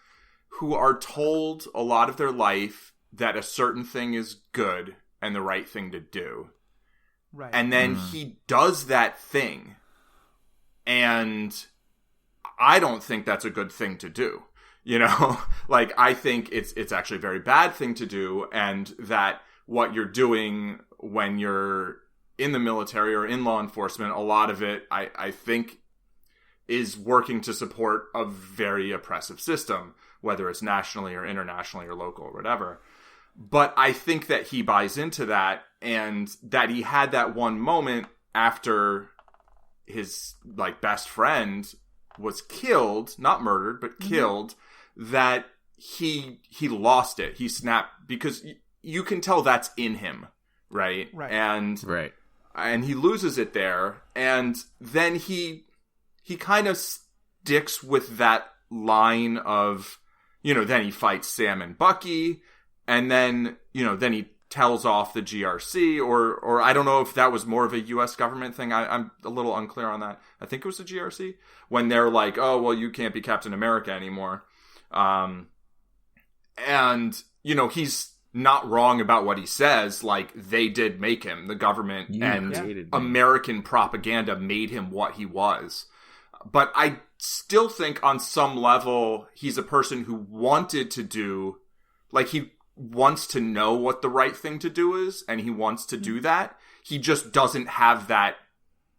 who are told a lot of their life that a certain thing is good and the right thing to do. Right. And then he does that thing. And I don't think that's a good thing to do. Like, I think it's actually a very bad thing to do, and that what you're doing when you're in the military or in law enforcement, a lot of it, I think, is working to support a very oppressive system, whether it's nationally or internationally or local or whatever. But I think that he buys into that, and that he had that one moment after his, like, best friend was killed, not murdered, but killed, that he lost it. He snapped, because you can tell that's in him, right? Right. And he loses it there, and then he kind of sticks with that line of, then he fights Sam and Bucky, and then, then he tells off the GRC, or I don't know if that was more of a U.S. government thing. I'm a little unclear on that. I think it was the GRC, when they're like, oh, well, you can't be Captain America anymore. And, he's not wrong about what he says. Like, they did make him. The government and American propaganda made him what he was. But I still think on some level, he's a person who wanted to do, like, he wants to know what the right thing to do is, and he wants to do that. He just doesn't have that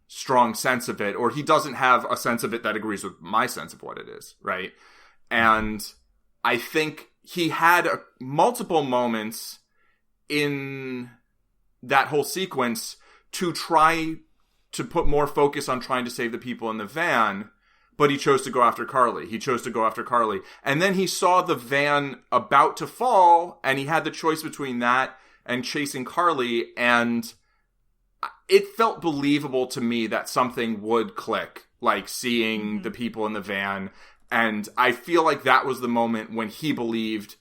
strong sense of it, or he doesn't have a sense of it that agrees with my sense of what it is, right? And I think he had multiple moments in that whole sequence to try to put more focus on trying to save the people in the van, but he chose to go after Carly. And then he saw the van about to fall, and he had the choice between that and chasing Carly, and it felt believable to me that something would click, like seeing the people in the van. And I feel like that was the moment when he believed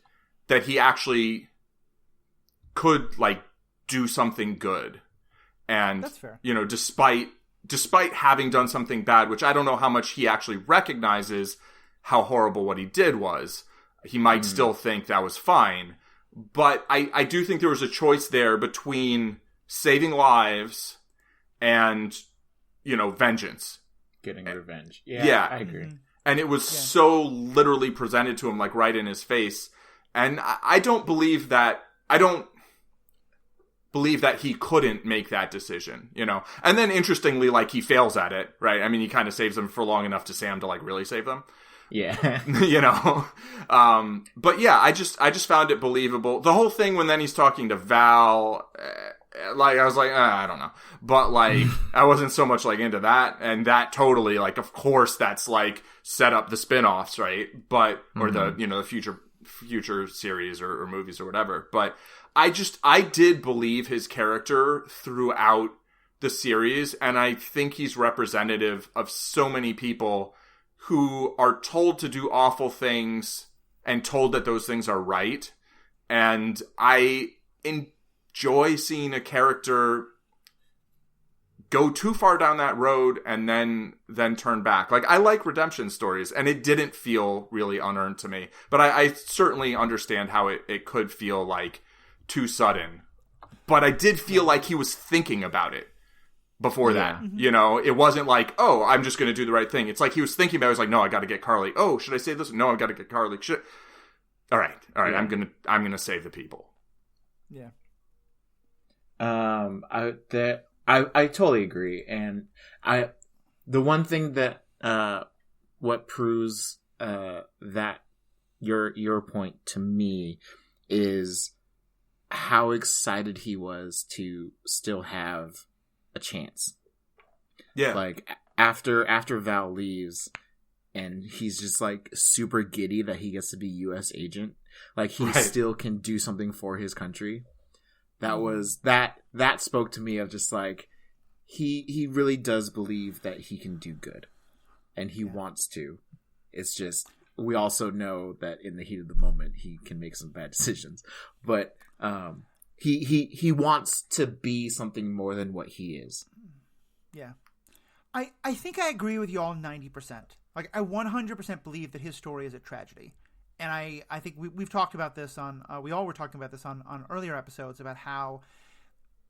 that he actually could, like, do something good. And, that's fair. You know, despite having done something bad, which I don't know how much he actually recognizes how horrible what he did was, he might still think that was fine. But I do think there was a choice there between saving lives and, you know, vengeance. Getting revenge. Yeah, I agree. And it was so literally presented to him, like, right in his face. And I don't believe that he couldn't make that decision, you know? And then, interestingly, like, he fails at it, right? I mean, he kind of saves them for long enough to Sam to, like, really save them. Yeah. You know? But yeah, I just found it believable. The whole thing when then he's talking to Val, like, I was like, I don't know. But, like, I wasn't so much, like, into that. And that totally, like, of course, that's, like, set up the spin-offs, right? But, or the, you know, the future series or movies or whatever. But I did believe his character throughout the series. And I think he's representative of so many people who are told to do awful things and told that those things are right. And I enjoy seeing a character go too far down that road and then turn back. Like, I like redemption stories, and it didn't feel really unearned to me. But I certainly understand how it could feel, like, too sudden. But I did feel like he was thinking about it before that. You know, it wasn't like, oh, I'm just going to do the right thing. It's like he was thinking about it. He was like, no, I got to get Carly. Oh, should I save this? No, I got to get Carly. All right. Yeah. I'm going to save the people. Yeah. I totally agree. And the one thing that, what proves, that your point to me is how excited he was to still have a chance. Yeah. Like, after Val leaves and he's just, like, super giddy that he gets to be U.S. agent, like, he still can do something for his country. That spoke to me of just, like, he really does believe that he can do good, and he wants to. It's just, we also know that in the heat of the moment he can make some bad decisions, but he wants to be something more than what he is. Yeah, I think I agree with you all 90%. Like, I 100% believe that his story is a tragedy. And I think we've talked about this on we all were talking about this on earlier episodes about how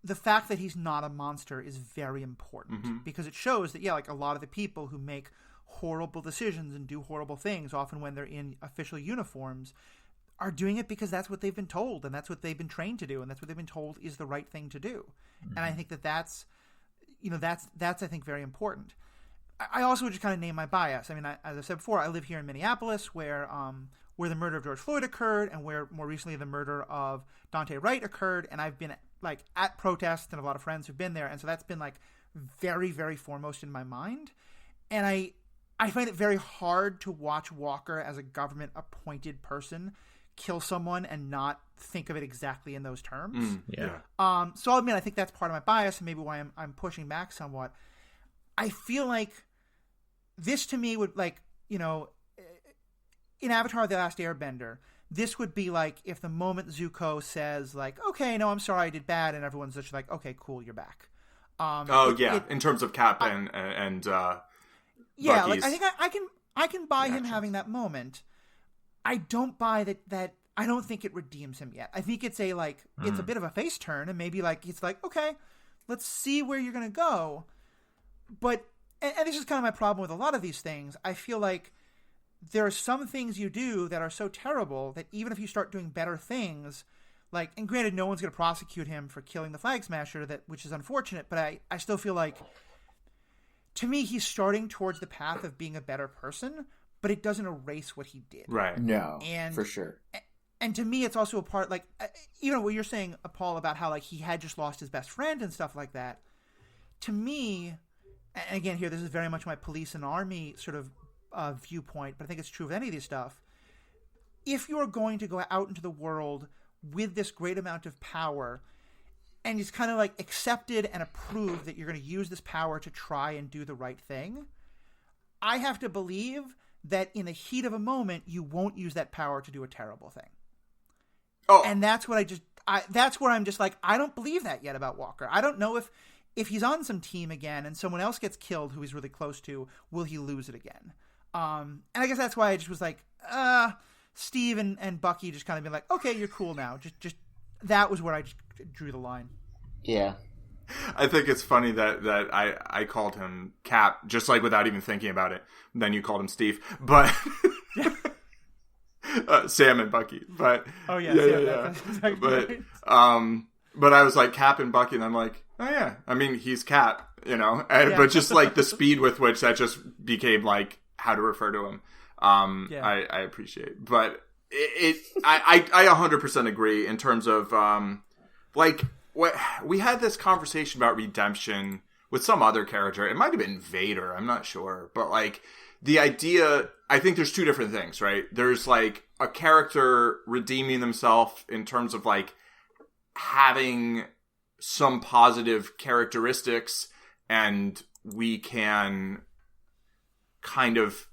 the fact that he's not a monster is very important, because it shows that, like, a lot of the people who make horrible decisions and do horrible things, often when they're in official uniforms, are doing it because that's what they've been told, and that's what they've been trained to do, and that's what they've been told is the right thing to do. And I think that's I think very important. I also would just kind of name my bias. I mean, as I said before, I live here in Minneapolis, where the murder of George Floyd occurred, and where more recently the murder of Dante Wright occurred. And I've been, like, at protests, and a lot of friends who've been there, and so that's been, like, very, very foremost in my mind. And I find it very hard to watch Walker as a government appointed person kill someone and not think of it exactly in those terms. So I'll admit, I think that's part of my bias, and maybe why I'm pushing back somewhat. I feel like this, to me, would, like, you know, in Avatar: The Last Airbender, this would be like if the moment Zuko says, like, okay, no, I'm sorry, I did bad, and everyone's just like, okay, cool, you're back. In terms of Cap and yeah, Bucky's. like, I think I can buy him having that moment. I don't buy that I don't think it redeems him yet. I think it's it's a bit of a face turn, and maybe, like, it's like, okay, let's see where you're gonna go. But and this is kind of my problem with a lot of these things. I feel like there are some things you do that are so terrible that even if you start doing better things, like, and granted, no one's going to prosecute him for killing the Flag Smasher, which is unfortunate, but I still feel like, to me, he's starting towards the path of being a better person, but it doesn't erase what he did. Right. No, for sure. And to me, it's also a part, like, even what you're saying, Paul, about how, like, he had just lost his best friend and stuff like that. To me, and again, here, this is very much my police and army sort of viewpoint, but I think it's true of any of these stuff. If you're going to go out into the world with this great amount of power, and it's kind of like accepted and approved that you're going to use this power to try and do the right thing, I have to believe that in the heat of a moment, you won't use that power to do a terrible thing. Oh, and that's what that's where I'm just like, I don't believe that yet about Walker. I don't know if he's on some team again and someone else gets killed who he's really close to, will he lose it again? And I guess that's why I just was like, Steve and Bucky just kind of been like, okay, you're cool now. Just that was where I just drew the line. Yeah. I think it's funny that I called him Cap, just like without even thinking about it. Then you called him Steve, but Sam and Bucky. But oh yeah. Exactly but right. But I was like Cap and Bucky, and I'm like, oh yeah. I mean, he's Cap, but just like the speed with which that just became like how to refer to him. I appreciate, but I 100% agree in terms of like what we had this conversation about redemption with some other character. It might have been Vader, I'm not sure, but like the idea, I think there's two different things, right? There's like a character redeeming themselves in terms of like having some positive characteristics, and we can kind of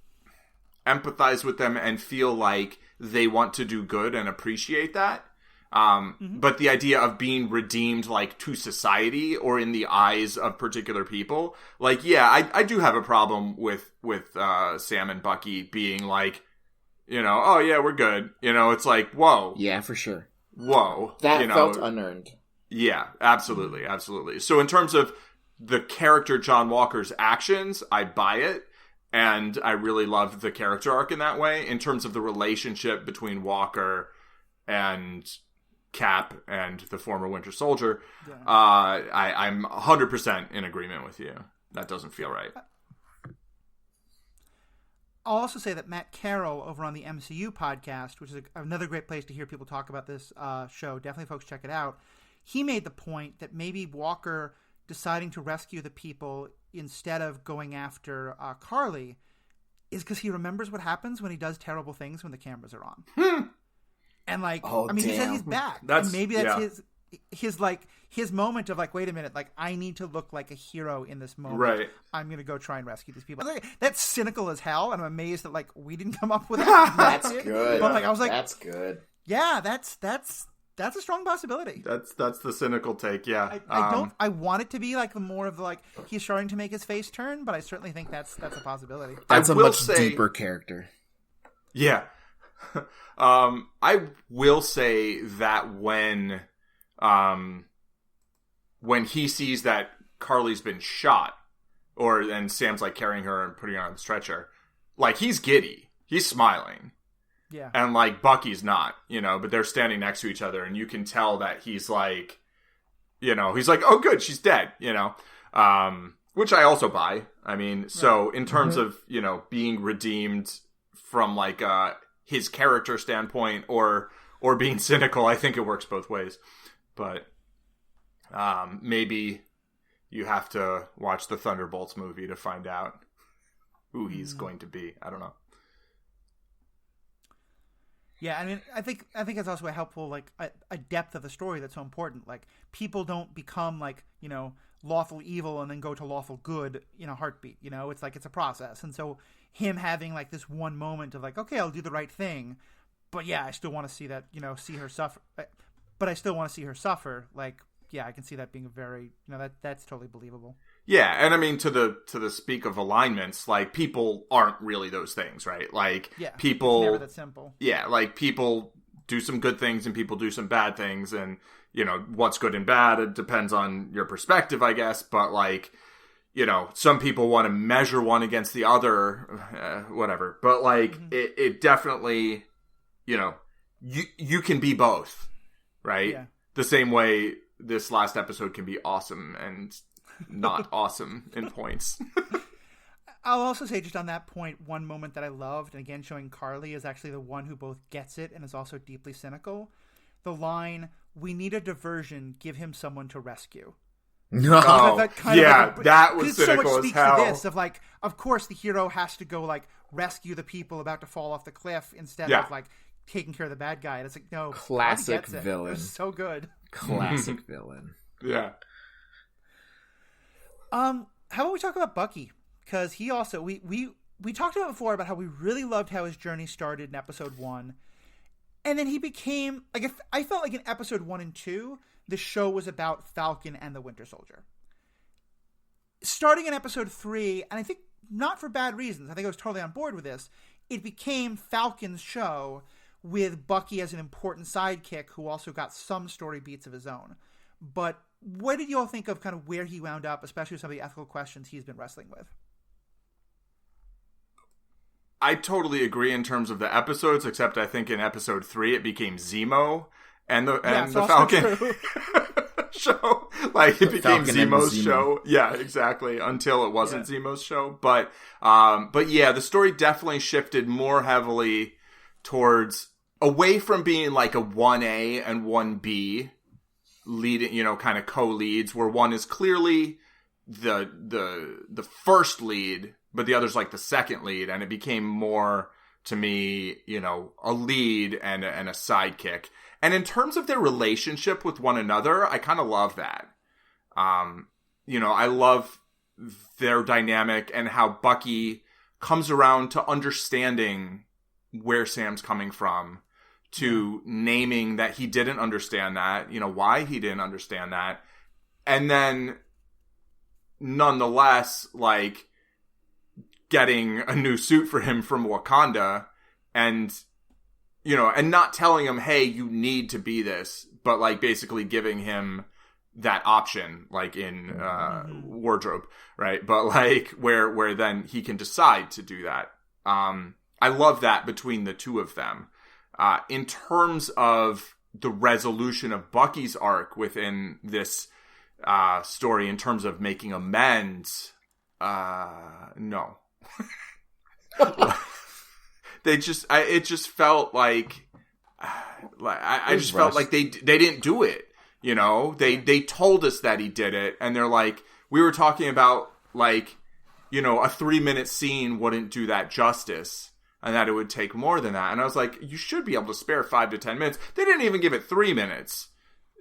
empathize with them and feel like they want to do good and appreciate that. But the idea of being redeemed like to society or in the eyes of particular people, like, yeah, I do have a problem with Sam and Bucky being like, oh yeah, we're good. It's like, whoa. Yeah, for sure. Whoa. That felt unearned. Yeah, absolutely. Absolutely. So in terms of the character John Walker's actions, I buy it. And I really love the character arc in that way. In terms of the relationship between Walker and Cap and the former Winter Soldier, I'm 100% in agreement with you. That doesn't feel right. I'll also say that Matt Carroll over on the MCU podcast, which is another great place to hear people talk about this show, definitely folks check it out. He made the point that maybe Walker deciding to rescue the people instead of going after Carly is because he remembers what happens when he does terrible things when the cameras are on. And like, he said he's back. And maybe that's his moment of like, wait a minute, like I need to look like a hero in this moment. Right. I'm going to go try and rescue these people. That's cynical as hell. And I'm amazed that like we didn't come up with that. That's good. But like, I was like, that's good. Yeah, that's a strong possibility. That's the cynical take. Yeah. I want it to be like more of like he's starting to make his face turn, but I certainly think that's a possibility. That's a much deeper character. Yeah. I will say that when he sees that Carly's been shot, and Sam's like carrying her and putting her on the stretcher, like he's giddy, he's smiling. Yeah. And like Bucky's not, but they're standing next to each other, and you can tell that he's like, he's like, oh good, she's dead, which I also buy. I mean, so in terms of, being redeemed from like his character standpoint or being cynical, I think it works both ways. But maybe you have to watch the Thunderbolts movie to find out who he's going to be. I don't know. Yeah, I mean, I think it's also a helpful, like, a depth of the story that's so important. Like, people don't become, like, lawful evil and then go to lawful good in a heartbeat. It's like it's a process. And so him having, like, this one moment of, like, okay, I'll do the right thing, but yeah, I still want to see that, see her suffer. But I still want to see her suffer. Like, yeah, I can see that being a very, that's totally believable. Yeah, and I mean, to the speak of alignments, like, people aren't really those things, right? Like, people... It's never that simple. Yeah, like, people do some good things and people do some bad things, and, what's good and bad, it depends on your perspective, I guess, but, like, some people want to measure one against the other, whatever. But, like, it definitely, you can be both, right? Yeah. The same way this last episode can be awesome and... not awesome in points. I'll also say just on that point, one moment that I loved, and again showing Carly is actually the one who both gets it and is also deeply cynical. The line, "We need a diversion, give him someone to rescue." No. That was cynical so much as speaks hell. to this of like, of course, the hero has to go like rescue the people about to fall off the cliff instead of like taking care of the bad guy. And it's like, no, classic villain. It was so good. Classic villain. Yeah. How about we talk about Bucky? Because he also we talked about before about how we really loved how his journey started in episode 1, and then he became like, I felt like in episode 1 and 2 the show was about Falcon and the Winter Soldier. Starting in episode 3, and I think not for bad reasons, I think I was totally on board with this, it became Falcon's show with Bucky as an important sidekick who also got some story beats of his own. But what did you all think of kind of where he wound up, especially with some of the ethical questions he's been wrestling with? I totally agree in terms of the episodes, except I think in episode 3 it became Zemo and the Falcon show. Like it became Zemo's show. Yeah, exactly. Until it wasn't Zemo's show. But yeah, the story definitely shifted more heavily towards away from being like a 1A and 1B leading, kind of co-leads, where one is clearly the first lead, but the other's like the second lead, and it became more to me, a lead and a sidekick. And in terms of their relationship with one another, I kind of love that. I love their dynamic and how Bucky comes around to understanding where Sam's coming from, to naming that he didn't understand that, why he didn't understand that. And then nonetheless, like getting a new suit for him from Wakanda and not telling him, hey, you need to be this, but like basically giving him that option, like in wardrobe, right? But like where then he can decide to do that. I love that between the two of them. In terms of the resolution of Bucky's arc within this story, in terms of making amends, no. It just felt like I just felt like they didn't do it. They told us that he did it, and they're like, we were talking about like, a 3-minute scene wouldn't do that justice, and that it would take more than that. And I was like, you should be able to spare 5 to 10 minutes. They didn't even give it 3 minutes.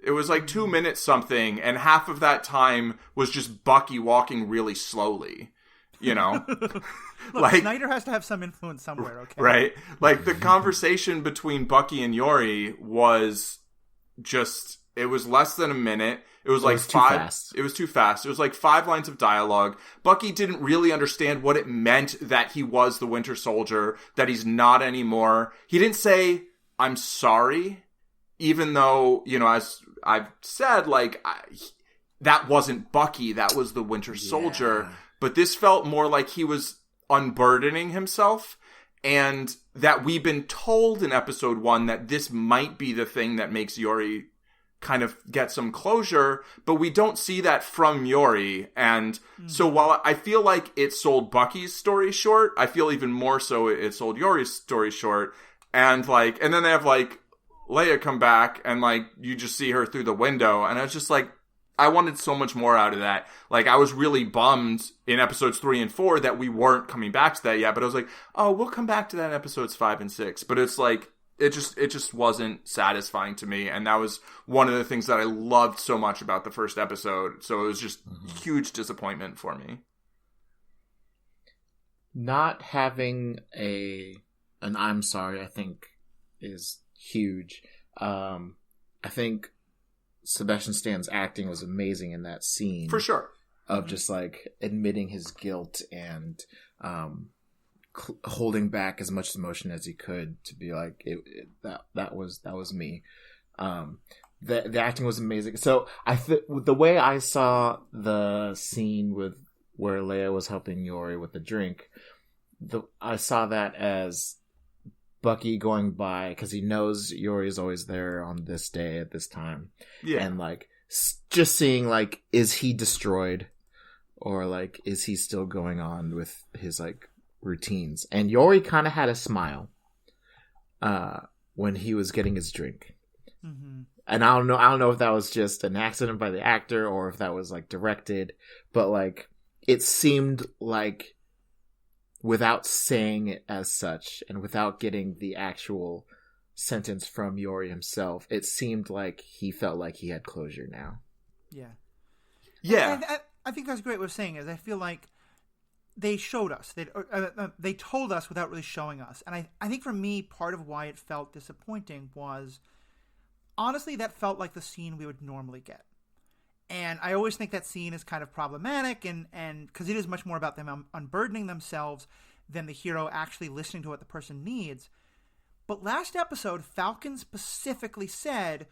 It was like 2 minutes something, and half of that time was just Bucky walking really slowly. Look, like Snyder has to have some influence somewhere, okay? Right. Like the conversation between Bucky and Yori was just, it was less than a minute. It was like it was too fast. It was like 5 lines of dialogue. Bucky didn't really understand what it meant that he was the Winter Soldier, that he's not anymore. He didn't say, I'm sorry, even though, as I've said, like, that wasn't Bucky, that was the Winter Soldier. But this felt more like he was unburdening himself, and that we've been told in episode 1 that this might be the thing that makes Yori kind of get some closure, but we don't see that from Yori. And so while I feel like it sold Bucky's story short, I feel even more so it sold Yori's story short. And then they have like Leia come back, and like you just see her through the window, and I was just like, I wanted so much more out of that. Like, I was really bummed in episodes 3 and 4 that we weren't coming back to that yet. But I was like, oh, we'll come back to that in episodes 5 and 6. But it's like, it just wasn't satisfying to me. And that was one of the things that I loved so much about the first episode. So it was just huge disappointment for me. Not having an I'm sorry, I think, is huge. I think Sebastian Stan's acting was amazing in that scene. For sure. Of just like admitting his guilt and holding back as much emotion as he could to be like, that was me. The acting was amazing. So the way I saw the scene with where Leia was helping Yori with the drink, I saw that as Bucky going by, because he knows Yori is always there on this day at this time. Yeah. And like just seeing like, is he destroyed, or like is he still going on with his like routines? And Yori kind of had a smile when he was getting his drink. and I don't know if that was just an accident by the actor or if that was like directed, but like it seemed like, without saying it as such and without getting the actual sentence from Yori himself, it seemed like he felt like he had closure now. Yeah. I think that's a great way of saying it. I feel like they showed us. They told us without really showing us. And I think for me, part of why it felt disappointing was, honestly, that felt like the scene we would normally get. And I always think that scene is kind of problematic, and because it is much more about them unburdening themselves than the hero actually listening to what the person needs. But last episode, Falcon specifically said,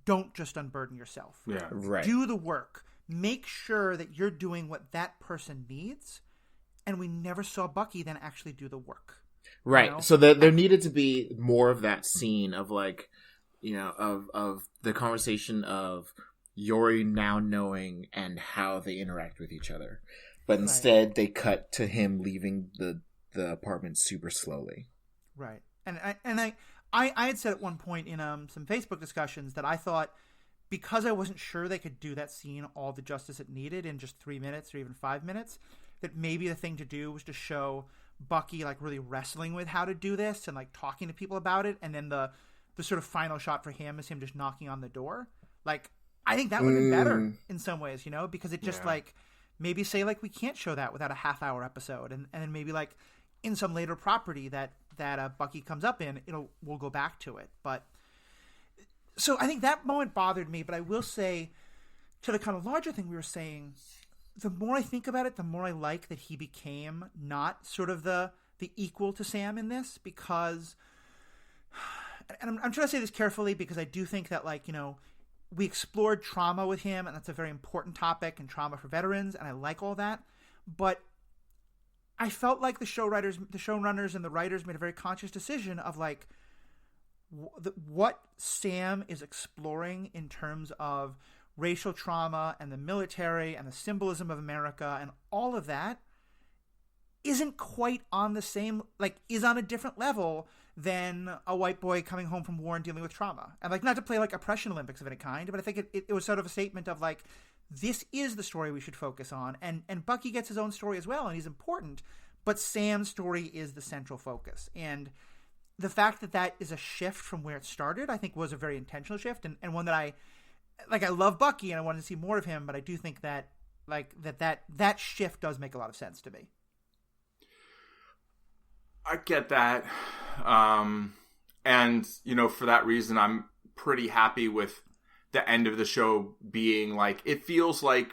don't just unburden yourself. Yeah, right. Do the work. Make sure that you're doing what that person needs. And we never saw Bucky then actually do the work. Right. You know? So there needed to be more of that scene of like, you know, of the conversation of Yori now knowing and how they interact with each other. But instead they cut to him leaving the apartment super slowly. Right. And I had said at one point in some Facebook discussions that I thought, because I wasn't sure they could do that scene all the justice it needed in just 3 minutes or even 5 minutes, that maybe the thing to do was to show Bucky like really wrestling with how to do this and like talking to people about it, and then the sort of final shot for him is him just knocking on the door. Like, I think that would have been better in some ways, you know, because it just like maybe say like we can't show that without a half-hour episode, and then maybe like in some later property that Bucky comes up in, we'll go back to it. But so I think that moment bothered me, but I will say, to the kind of larger thing we were saying, the more I think about it, the more I like that he became not sort of the equal to Sam in this, because, and I'm trying to say this carefully because I do think that, like, you know, we explored trauma with him, and that's a very important topic, and trauma for veterans, and I like all that, but I felt like the showrunners and the writers made a very conscious decision of like what Sam is exploring in terms of racial trauma and the military and the symbolism of America and all of that isn't quite on the same, like, is on a different level than a white boy coming home from war and dealing with trauma. And like, not to play like oppression Olympics of any kind, but I think it was sort of a statement of like, this is the story we should focus on. And Bucky gets his own story as well, and he's important, but Sam's story is the central focus. And the fact that is a shift from where it started, I think was a very intentional shift, and one that I love Bucky and I wanted to see more of him, but I do think that that shift does make a lot of sense to me. I get that. And, you know, for that reason, I'm pretty happy with the end of the show being like, it feels like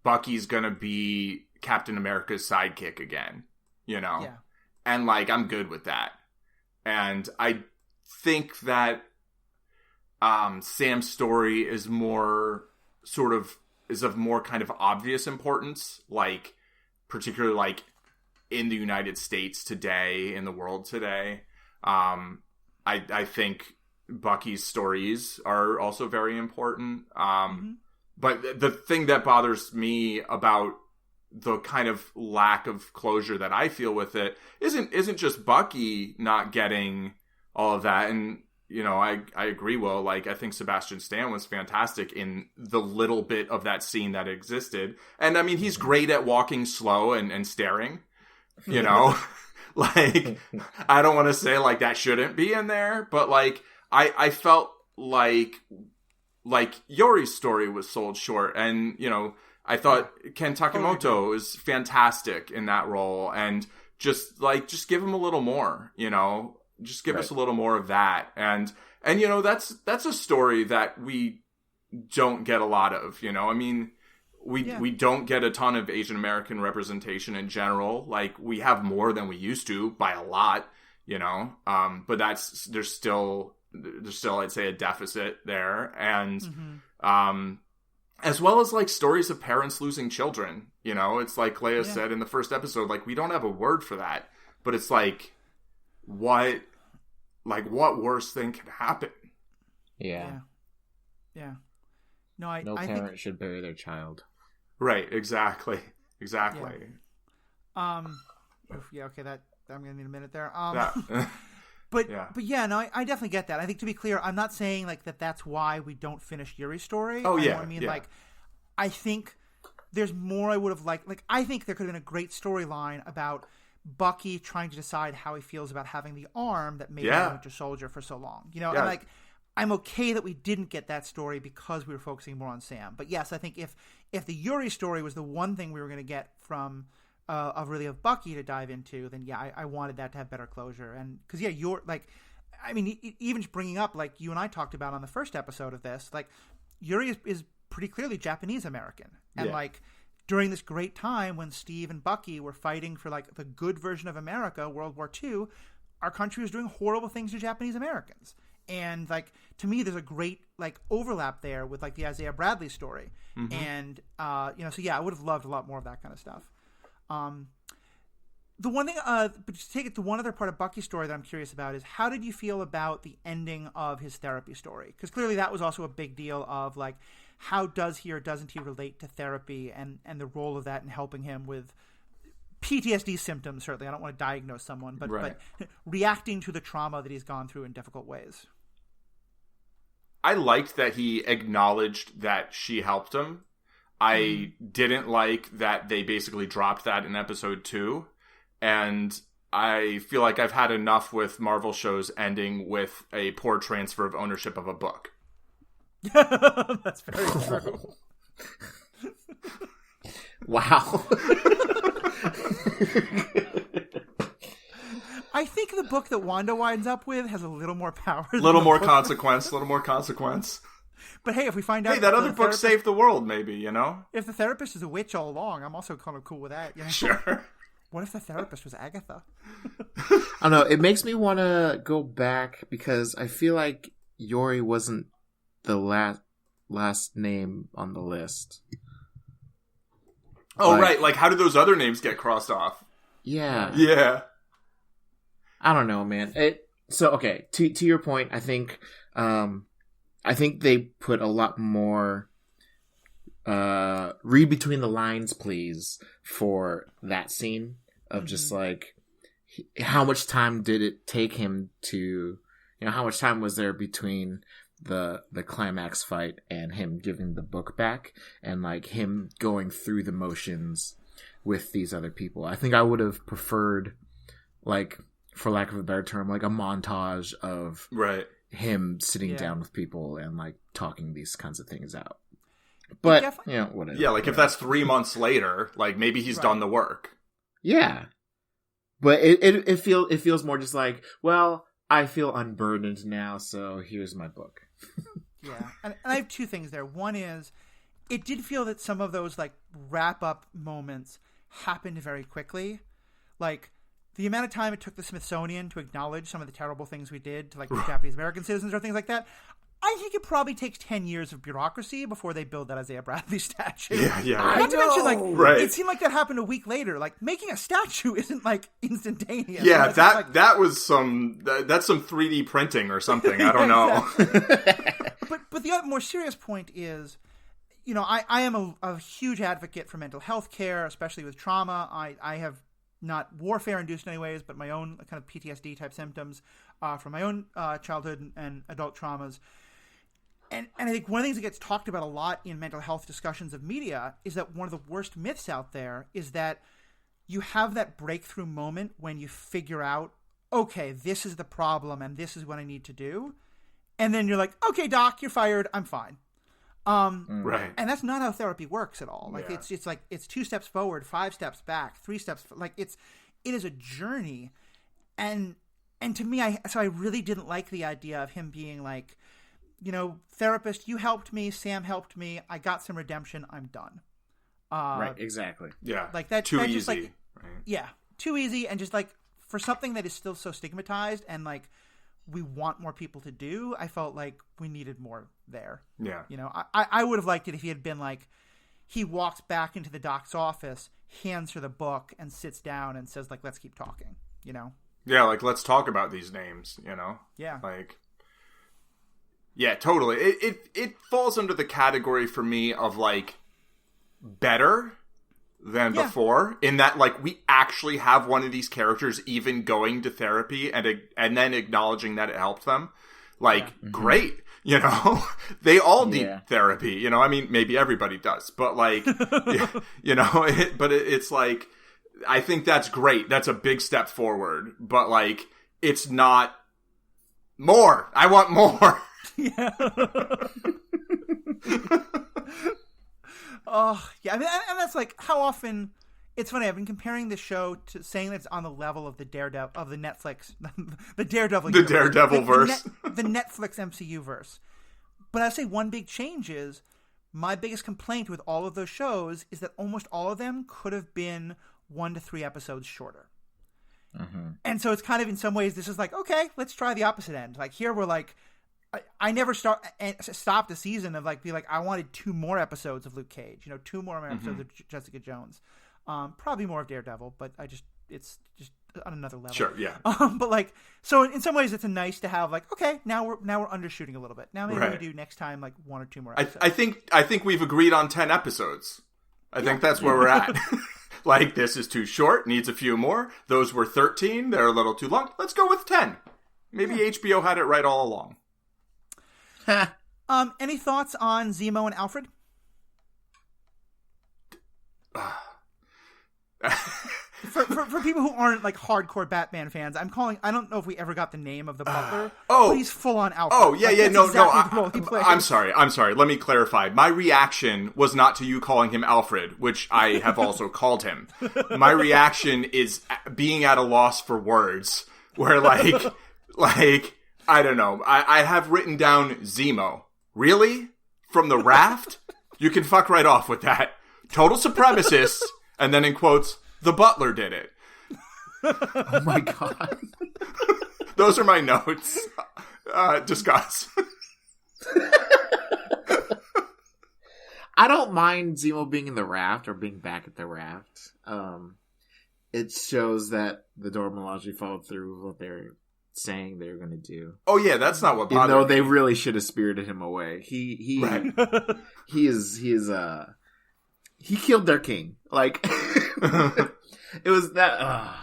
Bucky's gonna be Captain America's sidekick again, you know? Yeah. And like, I'm good with that. And I think that Sam's story is of more kind of obvious importance, like particularly like in the United States today, in the world today. I think Bucky's stories are also very important. But the thing that bothers me about the kind of lack of closure that I feel with it isn't just Bucky not getting all of that. And, you know, I agree, Will. Like, I think Sebastian Stan was fantastic in the little bit of that scene that existed. And, I mean, he's great at walking slow and staring, you know? Like, I don't want to say, like, that shouldn't be in there. But, like, I felt like Yori's story was sold short. And, you know, I thought Ken Takemoto is fantastic in that role. And just give him a little more, you know? Just give us a little more of that. And you know, that's a story that we don't get a lot of, you know? I mean, we don't get a ton of Asian American representation in general. Like, we have more than we used to by a lot, you know? But there's still, I'd say, a deficit there. And, as well as like stories of parents losing children, you know? It's like Leia said in the first episode, like, we don't have a word for that, but it's like, what worse thing can happen? Yeah. No, I parent think should bury their child. Right. Exactly. Yeah. Okay. That I'm gonna need a minute there. But yeah, no, I definitely get that. I think, to be clear, I'm not saying like that's why we don't finish Yuri's story. Oh yeah, I mean, like, I think there's more I would have liked. Like, I think there could have been a great storyline about Bucky trying to decide how he feels about having the arm that made him a Winter Soldier for so long. You know, and like, I'm okay that we didn't get that story because we were focusing more on Sam. But yes, I think if the Yuri story was the one thing we were going to get from of Bucky to dive into, then yeah, I wanted that to have better closure. And because you're like, I mean, even just bringing up, like you and I talked about on the first episode of this, like Yuri is pretty clearly Japanese American, and like during this great time when Steve and Bucky were fighting for like the good version of America, World War II, our country was doing horrible things to Japanese Americans. And like, to me, there's a great like overlap there with like the Isaiah Bradley story. Mm-hmm. And so yeah, I would have loved a lot more of that kind of stuff. The one thing, but to take it to one other part of Bucky's story that I'm curious about is, how did you feel about the ending of his therapy story? Because clearly that was also a big deal of like, how does he or doesn't he relate to therapy and the role of that in helping him with PTSD symptoms? Certainly, I don't want to diagnose someone, but reacting to the trauma that he's gone through in difficult ways. I liked that he acknowledged that she helped him. I didn't like that they basically dropped that in episode 2. And I feel like I've had enough with Marvel shows ending with a poor transfer of ownership of a book. That's very true. Wow. I think the book that Wanda winds up with has a little more power. A little more consequence. But hey, if we find out... Hey, that other book saved the world, maybe, you know? If the therapist is a witch all along, I'm also kind of cool with that. You know? Sure. What if the therapist was Agatha? I don't know. It makes me want to go back because I feel like Yori wasn't the last name on the list. Oh, right. Like, how did those other names get crossed off? Yeah. Yeah. I don't know, man. So, okay, to your point, I think they put a lot more read between the lines, please, for that scene of just like how much time did it take him to, how much time was there between the climax fight and him giving the book back and like him going through the motions with these other people. I think I would have preferred, like, for lack of a better term, like a montage of him sitting down with people and like talking these kinds of things out. But whatever. Yeah, like if that's 3 months later, like maybe he's done the work. Yeah, but it feels more just like, well, I feel unburdened now, so here's my book. Yeah, and I have two things there. One is, it did feel that some of those like wrap up moments happened very quickly, like the amount of time it took the Smithsonian to acknowledge some of the terrible things we did to like the Japanese American citizens or things like that. I think it probably takes 10 years of bureaucracy before they build that Isaiah Bradley statue. Yeah. Not to mention, like, it seemed like that happened a week later. Like, making a statue isn't, like, instantaneous. Yeah, that was that's some 3D printing or something. I don't know. But the other more serious point is, I am a huge advocate for mental health care, especially with trauma. I have not warfare-induced in any ways, but my own kind of PTSD-type symptoms from my own childhood and adult traumas. And I think one of the things that gets talked about a lot in mental health discussions of media is that one of the worst myths out there is that you have that breakthrough moment when you figure out, okay, this is the problem and this is what I need to do. And then you're like, okay, doc, you're fired. I'm fine. Right. And that's not how therapy works at all. Like it's like, it's 2 steps forward, 5 steps back, 3 steps. Like it is a journey. And to me, I really didn't like the idea of him being like, therapist, you helped me, Sam helped me, I got some redemption, I'm done. Right, exactly. Yeah. Like that. Too that easy. Just like, right? Yeah. Too easy. And just like for something that is still so stigmatized and like we want more people to do, I felt like we needed more there. Yeah. I would have liked it if he had been like, he walks back into the doc's office, hands her the book and sits down and says like, let's keep talking, Yeah, like, let's talk about these names, Yeah. Like, yeah, totally. It falls under the category for me of, like, better, than before, in that, like, we actually have one of these characters even going to therapy and then acknowledging that it helped them. Like, great. You know, they all need therapy. You know, I mean, maybe everybody does, but like, you know, it's like, I think that's great. That's a big step forward, but like, it's not more. I want more. Yeah. Oh, yeah. I mean, and that's like how often. It's funny. I've been comparing the show to saying that it's on the level of the Daredevil of the Netflix, the Daredevil, the Daredevil verse, the Netflix MCU verse. But I say one big change is my biggest complaint with all of those shows is that almost all of them could have been 1 to 3 episodes shorter. Mm-hmm. And so it's kind of in some ways this is like, okay, let's try the opposite end. Like here we're like. I never stopped a season of like be like I wanted 2 more episodes of Luke Cage, you know, 2 more episodes of Jessica Jones, probably more of Daredevil, but it's just on another level. Sure, yeah. But like so in some ways it's a nice to have like okay now we're undershooting a little bit. Now maybe we do next time like 1 or 2 more episodes. I think we've agreed on 10 episodes. I think that's where we're at. Like this is too short, needs a few more. Those were 13, they're a little too long. Let's go with 10. Maybe HBO had it right all along. Any thoughts on Zemo and Alfred? For people who aren't like hardcore Batman fans, I don't know if we ever got the name of the butler. But he's full on Alfred. Oh yeah, like, I'm sorry. Let me clarify. My reaction was not to you calling him Alfred, which I have also called him. My reaction is being at a loss for words, where like. I don't know. I have written down Zemo. Really? From the raft? You can fuck right off with that. Total supremacist. And then in quotes, the butler did it. Oh my god. Those are my notes. Discuss. I don't mind Zemo being in the raft or being back at the raft. It shows that the Dora Milaje followed through with what they're saying they're going to do. Oh yeah, that's not what bothered me. Me. They really should have spirited him away. He killed their king. Like it was that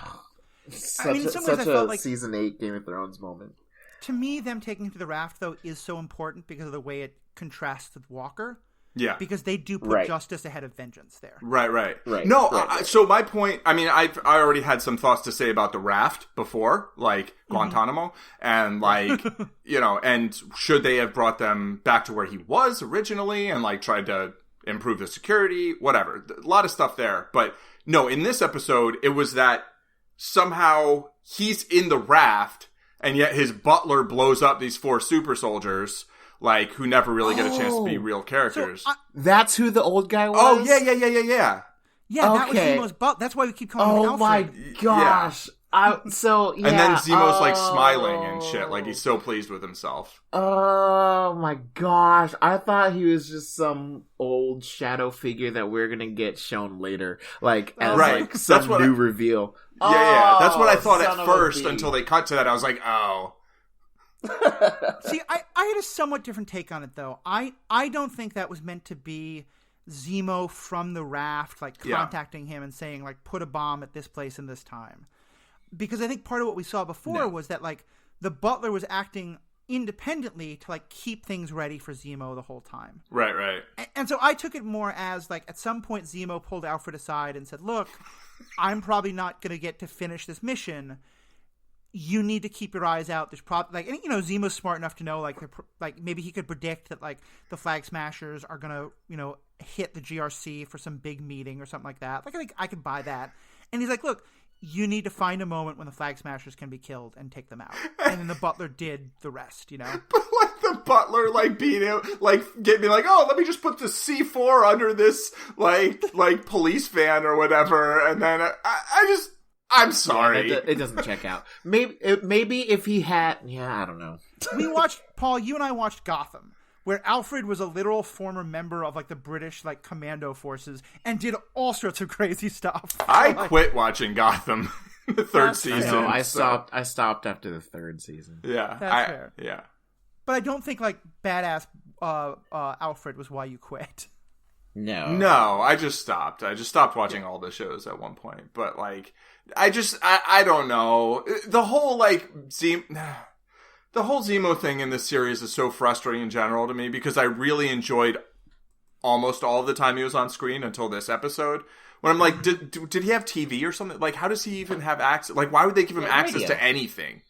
such a like, season 8 Game of Thrones moment. To me, them taking him to the raft though is so important because of the way it contrasts with Walker. Yeah. Because they do put justice ahead of vengeance there. Right. No, so my point, I mean, I already had some thoughts to say about the raft before, like Guantanamo, and like, you know, and should they have brought them back to where he was originally and like tried to improve the security, whatever. A lot of stuff there. But no, in this episode, it was that somehow he's in the raft and yet his butler blows up these 4 super soldiers. Like, who never really get a chance to be real characters. So, that's who the old guy was? Oh, yeah. Yeah, that was Zemo's butt. That's why we keep calling him Alfred. Oh, my gosh. Yeah. And then Zemo's, like, smiling and shit. Like, he's so pleased with himself. Oh, my gosh. I thought he was just some old shadow figure that we're gonna get shown later. Like, as, like, some new reveal. Yeah. That's what I thought at first until they cut to that. I was like, oh. See, I had a somewhat different take on it, though. I don't think that was meant to be Zemo from the raft, like, contacting him and saying, like, put a bomb at this place and this time. Because I think part of what we saw before was that, like, the butler was acting independently to, like, keep things ready for Zemo the whole time. Right. And so I took it more as, like, at some point Zemo pulled Alfred aside and said, look, I'm probably not going to get to finish this mission. You need to keep your eyes out. There's probably like, and you know, Zemo's smart enough to know like maybe he could predict that like the Flag Smashers are gonna, you know, hit the GRC for some big meeting or something like that. Like I think I could buy that. And he's like, look, you need to find a moment when the Flag Smashers can be killed and take them out. And then the butler did the rest, you know. But like the butler like being like get me like, oh, let me just put the C4 under this like police van or whatever, and then I'm sorry. Yeah, it doesn't check out. Maybe if he had... Yeah, I don't know. We watched... Paul, you and I watched Gotham, where Alfred was a literal former member of, like, the British, like, commando forces and did all sorts of crazy stuff. I quit watching Gotham the third season. No, I stopped after the 3rd season. Yeah. That's fair. Yeah. But I don't think, like, badass Alfred was why you quit. No, I just stopped. I just stopped watching all the shows at one point. But, like, I don't know. The whole, like, the whole Zemo thing in this series is so frustrating in general to me because I really enjoyed almost all of the time he was on screen until this episode. When I'm like, did he have TV or something? Like, how does he even have access? Like, why would they give him access to anything?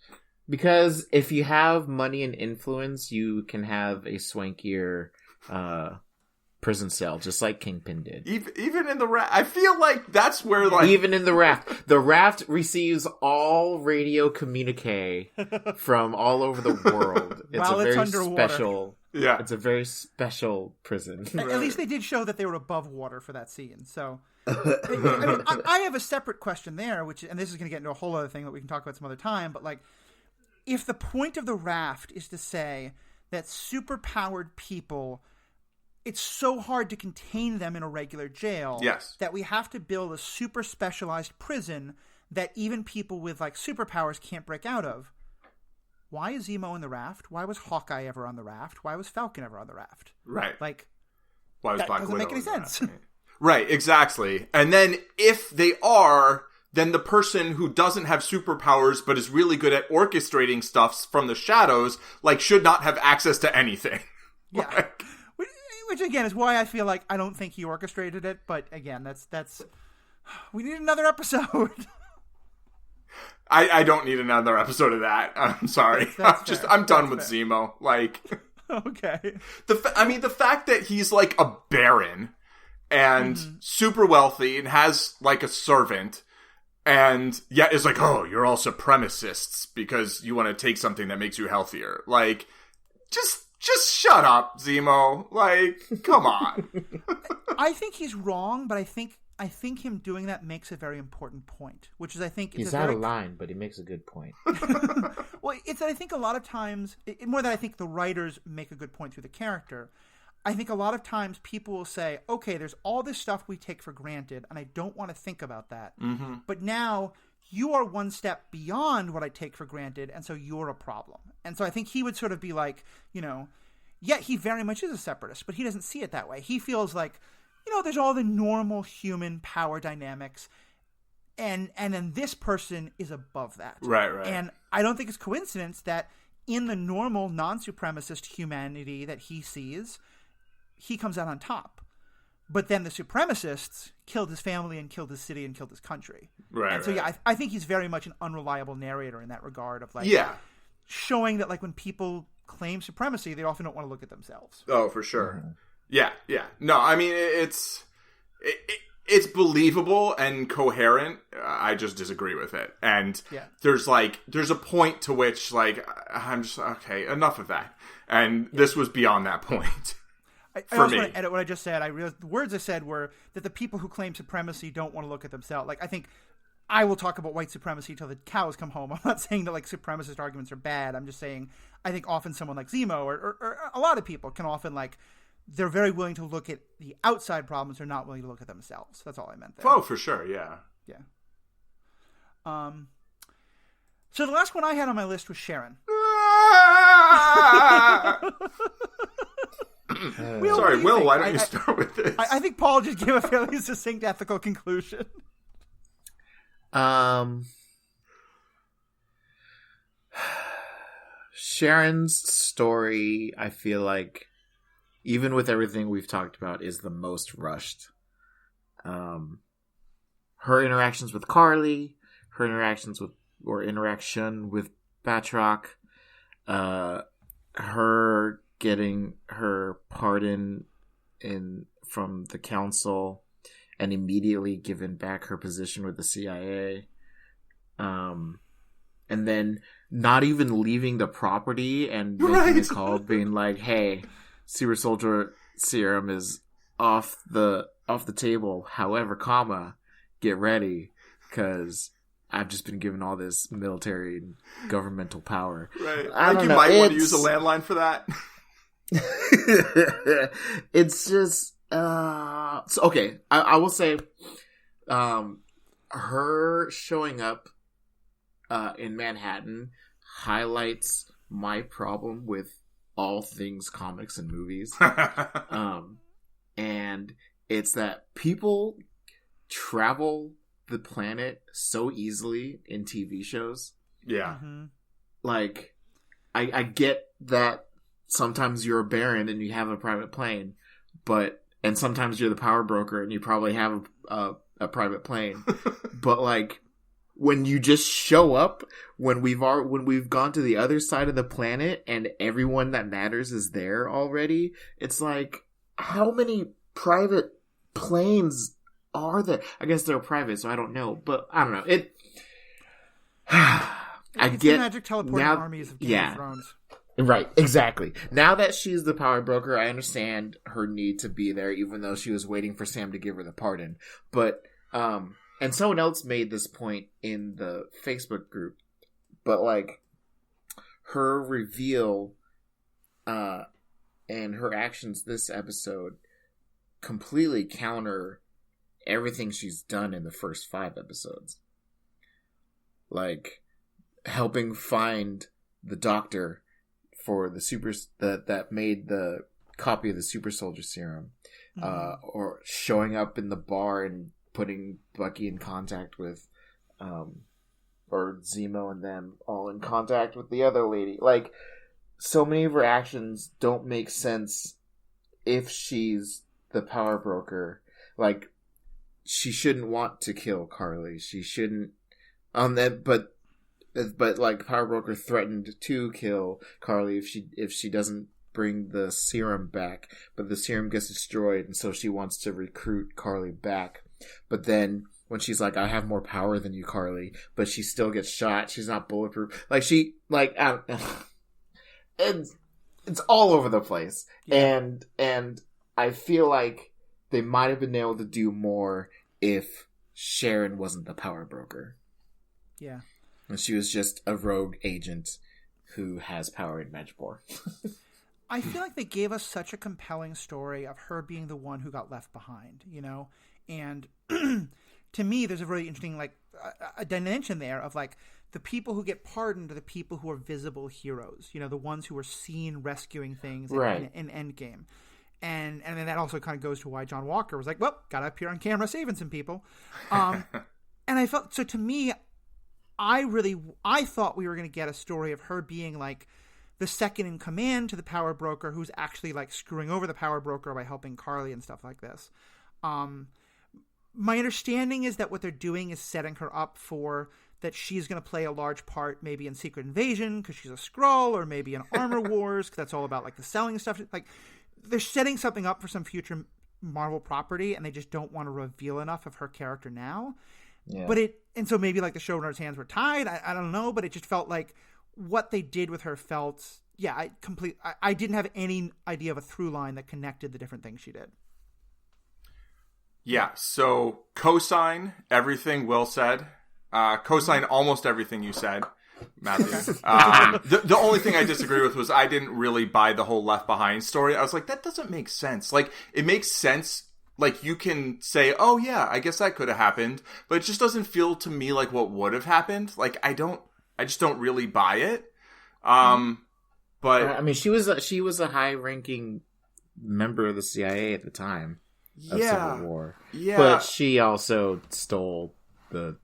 Because if you have money and influence, you can have a swankier prison cell, just like Kingpin did. Even in the Raft, I feel like that's where, like... Even in the Raft receives all radio communique from all over the world. It's While a very underwater. special... Yeah. It's a very special prison. At least they did show that they were above water for that scene, so... I have a separate question there, and this is going to get into a whole other thing that we can talk about some other time, but, like, if the point of the Raft is to say that superpowered people... It's so hard to contain them in a regular jail that we have to build a super specialized prison that even people with, like, superpowers can't break out of. Why is Zemo in the Raft? Why was Hawkeye ever on the Raft? Why was Falcon ever on the Raft? Right. Like, why was that Black doesn't Widow make any sense. Right, exactly. And then if they are, then the person who doesn't have superpowers but is really good at orchestrating stuff from the shadows, like, should not have access to anything. Yeah. Like, which again is why I feel like I don't think he orchestrated it, but again, that's we need another episode. I don't need another episode of that. I'm sorry. I'm done with Zemo. Like, okay. The fact that he's like a baron and super wealthy and has like a servant and yet is like, oh, you're all supremacists because you want to take something that makes you healthier. Like, just shut up, Zemo. Like, come on. I think he's wrong, but I think him doing that makes a very important point, which is he's out of line, but he makes a good point. Well, it's that I think a lot of times, more than I think the writers make a good point through the character, I think a lot of times people will say, okay, there's all this stuff we take for granted, and I don't want to think about that. Mm-hmm. But now you are one step beyond what I take for granted, and so you're a problem. And so I think he would sort of be like, yeah, he very much is a separatist, but he doesn't see it that way. He feels like, there's all the normal human power dynamics, and then this person is above that. Right. And I don't think it's coincidence that in the normal non-supremacist humanity that he sees, he comes out on top. But then the supremacists killed his family and killed his city and killed his country. Right. And so, yeah, I think he's very much an unreliable narrator in that regard of, like, showing that, like, when people claim supremacy, they often don't want to look at themselves. Oh, for sure. Mm-hmm. Yeah. No, I mean, it's believable and coherent. I just disagree with it. And there's a point to which, like, I'm just, okay, enough of that. And this was beyond that point. I also want to edit what I just said. I realized the words I said were that the people who claim supremacy don't want to look at themselves. Like, I think I will talk about white supremacy till the cows come home. I'm not saying that, like, supremacist arguments are bad. I'm just saying I think often someone like Zemo or a lot of people can often, like, they're very willing to look at the outside problems. They're not willing to look at themselves. That's all I meant there. Oh, for sure. Yeah. So the last one I had on my list was Sharon. Sorry, Will, why don't you start with this? I think Paul just gave a fairly succinct ethical conclusion. Sharon's story, I feel like, even with everything we've talked about, is the most rushed. Her interactions with Carly, her interaction with Batroc, her getting her pardon from the council and immediately giving back her position with the CIA, and then not even leaving the property and making a call being like, hey, super soldier serum is off the table, however, get ready, because I've just been given all this military and governmental power. Right. You might want to use a landline for that. It's just so, okay, I will say her showing up in Manhattan highlights my problem with all things comics and movies. And It's that people travel the planet so easily in TV shows. Yeah. Like, I get that sometimes you're a baron and you have a private plane, and sometimes you're the power broker and you probably have a private plane. But like, when you just show up, when we've gone to the other side of the planet and everyone that matters is there already, it's like, how many private planes are there? I guess they're private, so I don't know. But I don't know. It's the magic teleporting armies of Game of Thrones. Right, exactly. Now that she's the power broker, I understand her need to be there, even though she was waiting for Sam to give her the pardon. But, and someone else made this point in the Facebook group, but like, her reveal, and her actions this episode completely counter everything she's done in the first 5 episodes. Like, helping find the doctor for the that made the copy of the super soldier serum, or showing up in the bar and putting Bucky in contact with, or Zemo and them all in contact with the other lady. Like, so many of her actions don't make sense if she's the power broker. Like, she shouldn't want to kill Carly. She shouldn't. But like, Power Broker threatened to kill Carly if she doesn't bring the serum back, but the serum gets destroyed, and so she wants to recruit Carly back. But then when she's like, "I have more power than you, Carly," but she still gets shot. She's not bulletproof. Like, it's all over the place, and I feel like they might have been able to do more if Sharon wasn't the Power Broker. Yeah. And she was just a rogue agent who has power in Madripoor. I feel like they gave us such a compelling story of her being the one who got left behind, you know? And to me, there's a really interesting, like, a dimension there of, like, the people who get pardoned are the people who are visible heroes, you know, the ones who are seen rescuing things in Endgame. And then that also kind of goes to why John Walker was like, well, gotta appear on camera saving some people. And I felt, so to me, I thought we were going to get a story of her being like the second in command to the power broker, who's actually like screwing over the power broker by helping Carly and stuff like this. My understanding is that what they're doing is setting her up for that she's going to play a large part maybe in Secret Invasion because she's a Skrull, or maybe in Armor Wars because that's all about like the selling stuff. Like, they're setting something up for some future Marvel property, and they just don't want to reveal enough of her character now. Yeah. And so maybe like the showrunner's hands were tied. I don't know, but it just felt like what they did with her felt, I didn't have any idea of a through line that connected the different things she did. Yeah. So cosign everything Will said. Cosign almost everything you said, Matthew. The only thing I disagree with was I didn't really buy the whole Left Behind story. I was like, that doesn't make sense. Like, it makes sense. Like, you can say, oh yeah, I guess that could have happened, but it just doesn't feel to me like what would have happened. Like, I just don't really buy it. But I mean, she was a high-ranking member of the CIA at the time of Civil War. Yeah. But she also stole the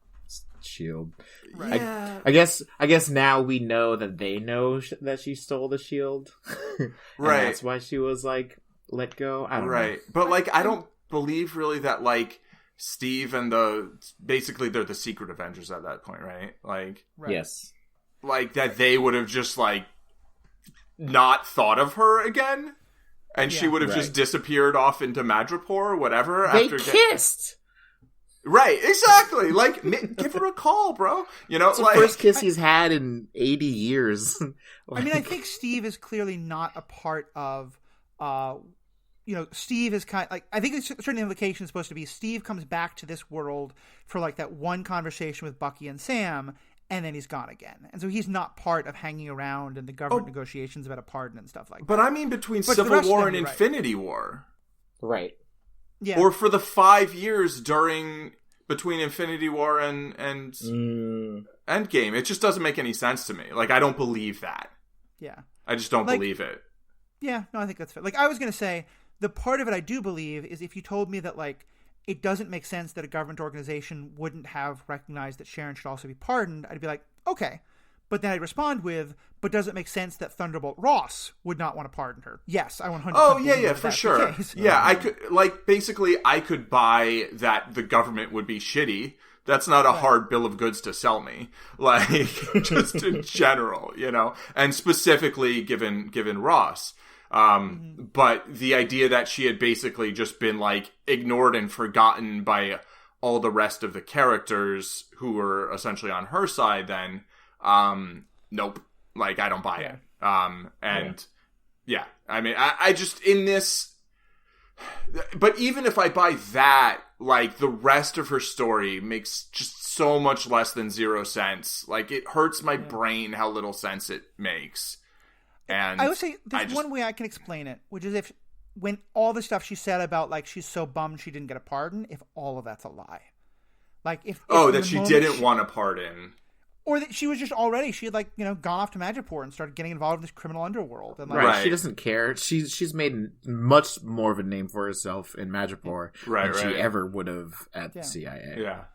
shield. Right. I guess now we know that they know that she stole the shield. Right. That's why she was like let go. I don't know. Right. But like, I don't believe really that like Steve and basically they're the secret Avengers at that point, right? Like, yes. Like that they would have just like not thought of her again, and she would have just disappeared off into Madripoor or whatever. They kissed. Right, exactly. Like, give her a call, bro. You know, it's the first kiss he's had in 80 years. I mean, I think Steve is clearly not a part of, Steve is kind of, like, I think a certain implication is supposed to be Steve comes back to this world for, like, that one conversation with Bucky and Sam, and then he's gone again. And so he's not part of hanging around in the government negotiations about a pardon and stuff like that. But I mean between Civil War and Infinity War. Right. Yeah. Or for the 5 years between Infinity War and Endgame. It just doesn't make any sense to me. Like, I don't believe that. Yeah. I just don't believe it. Yeah, no, I think that's fair. Like, I was going to say, the part of it I do believe is if you told me that, like, it doesn't make sense that a government organization wouldn't have recognized that Sharon should also be pardoned, I'd be like, okay. But then I'd respond with, but does it make sense that Thunderbolt Ross would not want to pardon her? Yes, I 100%. Oh, yeah, for sure. Yeah, I could, like, basically, I could buy that the government would be shitty. That's not a hard bill of goods to sell me. Like, just in general, you know? And specifically given Ross. But the idea that she had basically just been, like, ignored and forgotten by all the rest of the characters who were essentially on her side then, nope. Like, I don't buy it. I mean, I just, in this, but even if I buy that, like, the rest of her story makes just so much less than 0 sense. Like, it hurts my brain how little sense it makes. And I would say there's one way I can explain it, which is if, when all the stuff she said about, like, she's so bummed she didn't get a pardon, if all of that's a lie. Like, if that she didn't want a pardon. Or that she was just already, she had, like, you know, gone off to Madripoor and started getting involved in this criminal underworld. And, like, right. She doesn't care. She's made much more of a name for herself in Madripoor than she ever would have at the CIA. Yeah.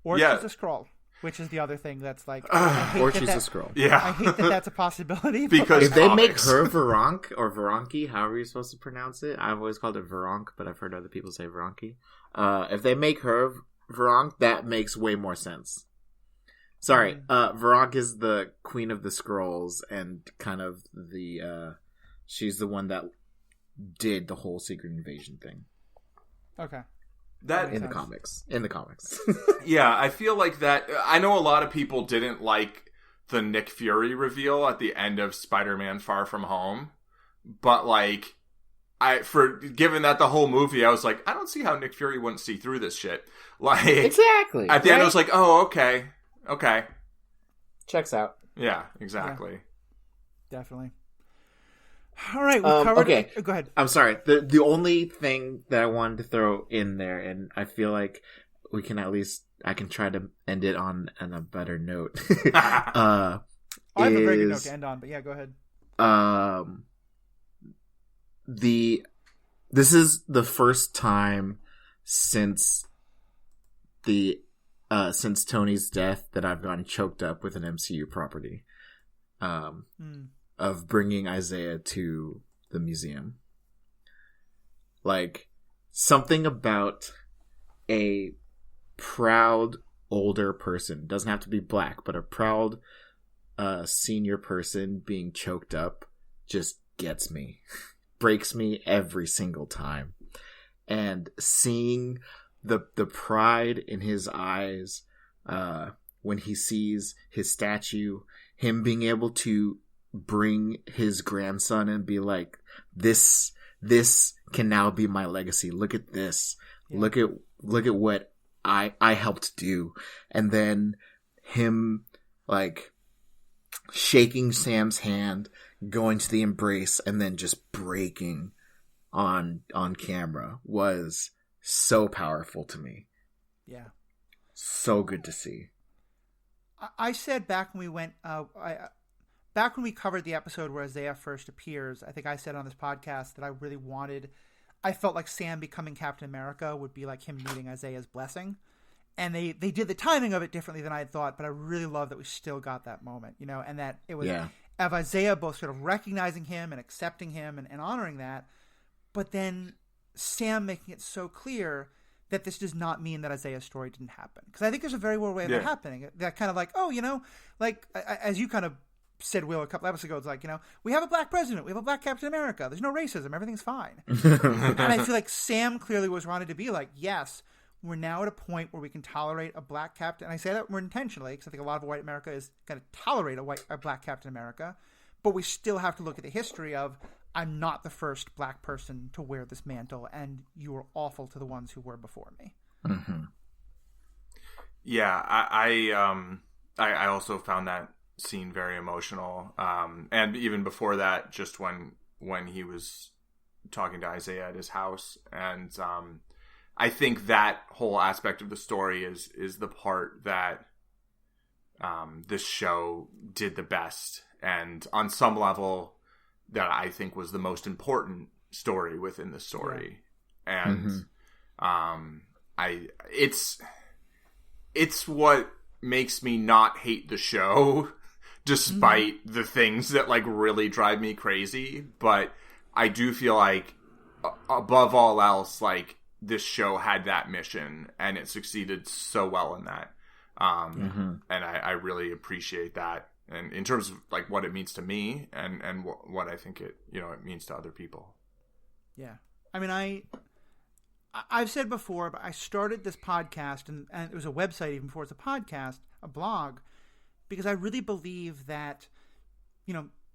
Or she's a Skrull, which is the other thing that's like... or she's a Skrull. Yeah. I hate that that's a possibility. Because if they make her Veronk, or Veronki, however you're supposed to pronounce it, I've always called it Veronk, but I've heard other people say Veronki. If they make her Veronk, that makes way more sense. Sorry, Veronk is the queen of the Skrulls and kind of the, she's the one that did the whole secret invasion thing. Okay. That in the comics. Yeah, I feel like that, I know a lot of people didn't like the Nick Fury reveal at the end of Spider-Man Far From Home, but, like, given that the whole movie, I was like, I don't see how Nick Fury wouldn't see through this shit. Like, exactly. At the end, I was like, oh, okay. Okay. Checks out. Yeah, exactly. Yeah. Definitely. All right, we've covered okay. it. Go ahead. I'm sorry. The only thing that I wanted to throw in there, and I feel like we can I can try to end it on a better note. I have a very good note to end on, but yeah, go ahead. This is the first time since Tony's death that I've gotten choked up with an MCU property, of bringing Isaiah to the museum. Like, something about a proud older person, doesn't have to be black, but a proud senior person being choked up just gets me, breaks me every single time. And seeing the pride in his eyes when he sees his statue, him being able to bring his grandson and be like, this can now be my legacy. Look at this. Yeah. Look at what I helped do. And then him, like, shaking Sam's hand, going to the embrace, and then just breaking on camera was so powerful to me. Yeah. So good to see. I said back when we went, back when we covered the episode where Isaiah first appears, I think I said on this podcast that I felt like Sam becoming Captain America would be like him needing Isaiah's blessing. And they did the timing of it differently than I had thought, but I really love that we still got that moment, you know, and that it was of Isaiah both sort of recognizing him and accepting him and honoring that, but then Sam making it so clear that this does not mean that Isaiah's story didn't happen. Because I think there's a very real way of that happening. That kind of like, oh, you know, like, as you kind of said, Will, a couple episodes ago, it's like, you know, we have a black president, we have a black Captain America, there's no racism, everything's fine. And I feel like Sam clearly was wanted to be like, yes, we're now at a point where we can tolerate a black captain. And I say that more intentionally because I think a lot of white America is going to tolerate a black Captain America, but we still have to look at the history of, I'm not the first black person to wear this mantle, and you were awful to the ones who were before me. Mm-hmm. Yeah, I also found that scene very emotional, and even before that, just when he was talking to Isaiah at his house, and I think that whole aspect of the story is the part that this show did the best, and on some level that I think was the most important story within the story. And it's what makes me not hate the show despite the things that like really drive me crazy. But I do feel like above all else, like this show had that mission and it succeeded so well in that. And I really appreciate that. And in terms of like what it means to me and what I think it means to other people. Yeah. I mean, I've said before, but I started this podcast and it was a website even before it's a podcast, a blog, because I really believe that,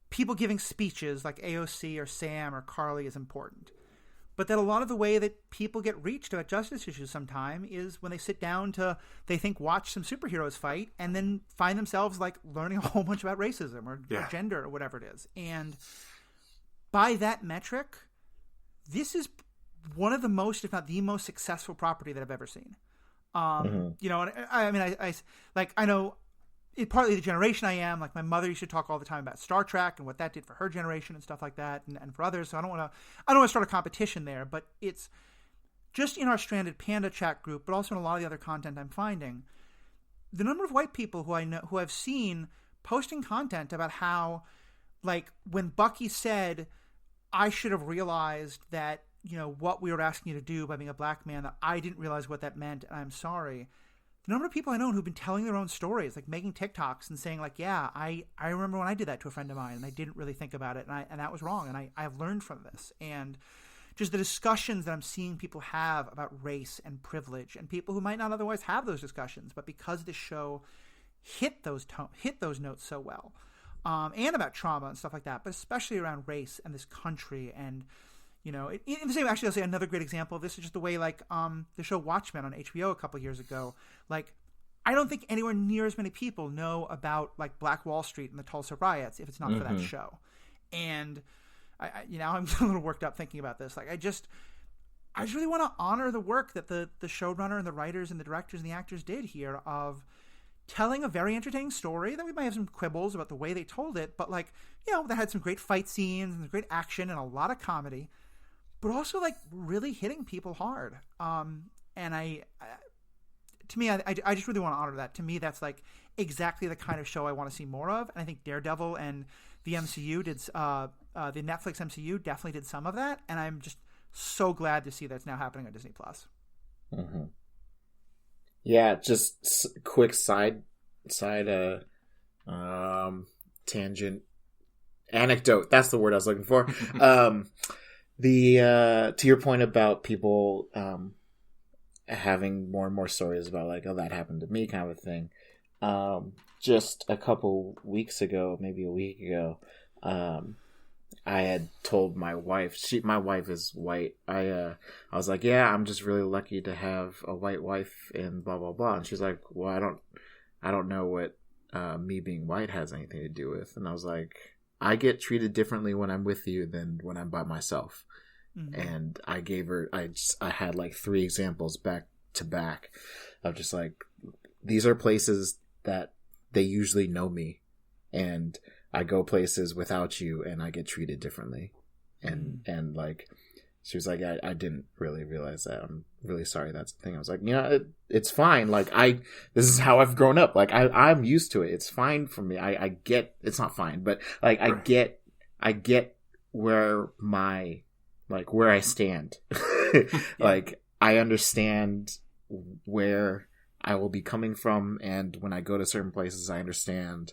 people giving speeches like AOC or Sam or Carly is important. But that a lot of the way that people get reached about justice issues sometime is when they sit down they think watch some superheroes fight and then find themselves like learning a whole bunch about racism or gender or whatever it is. And by that metric, this is one of the most, if not the most successful property that I've ever seen. And I know it partly the generation I am, like my mother used to talk all the time about Star Trek and what that did for her generation and stuff like that, and for others. So I don't want to start a competition there, but it's just in our Stranded Panda chat group, but also in a lot of the other content I'm finding, the number of white people who I know, who I've seen posting content about how, like, when Bucky said, I should have realized that, what we were asking you to do by being a black man, that I didn't realize what that meant, and I'm sorry. The number of people I know who've been telling their own stories, like making TikToks and saying, like, yeah, I remember when I did that to a friend of mine and I didn't really think about it and that was wrong and I've learned from this. And just the discussions that I'm seeing people have about race and privilege and people who might not otherwise have those discussions, but because the show hit those notes so well, and about trauma and stuff like that, but especially around race and this country. And in the same, actually, I'll say another great example of this is just the way, like, the show Watchmen on HBO a couple years ago. Like, I don't think anywhere near as many people know about, like, Black Wall Street and the Tulsa riots if it's not for that show. And I'm a little worked up thinking about this. Like, I just really want to honor the work that the showrunner and the writers and the directors and the actors did here of telling a very entertaining story that we might have some quibbles about the way they told it, but, like, that had some great fight scenes and great action and a lot of comedy, but also, like, really hitting people hard. And I just really want to honor that. To me, that's, like, exactly the kind of show I want to see more of. And I think Daredevil and the MCU the Netflix MCU definitely did some of that. And I'm just so glad to see that's now happening on Disney+. Mm-hmm. Yeah, just quick side tangent anecdote. That's the word I was looking for. To your point about people having more and more stories about, like, oh, that happened to me kind of a thing. Just a couple weeks ago, maybe a week ago, I had told my wife, my wife is white. I was like, yeah, I'm just really lucky to have a white wife and blah, blah, blah. And she's like, well, I don't know what me being white has anything to do with. And I was like, I get treated differently when I'm with you than when I'm by myself. Mm-hmm. And I gave her, I had like 3 examples back to back of just like, these are places that they usually know me, and I go places without you and I get treated differently. And like, she was like, I didn't really realize that. I'm really sorry. That's the thing. I was like, it's fine. Like, this is how I've grown up. Like, I'm used to it. It's fine for me. I get, it's not fine, but like, I get where where I stand. Like, I understand where I will be coming from. And when I go to certain places, I understand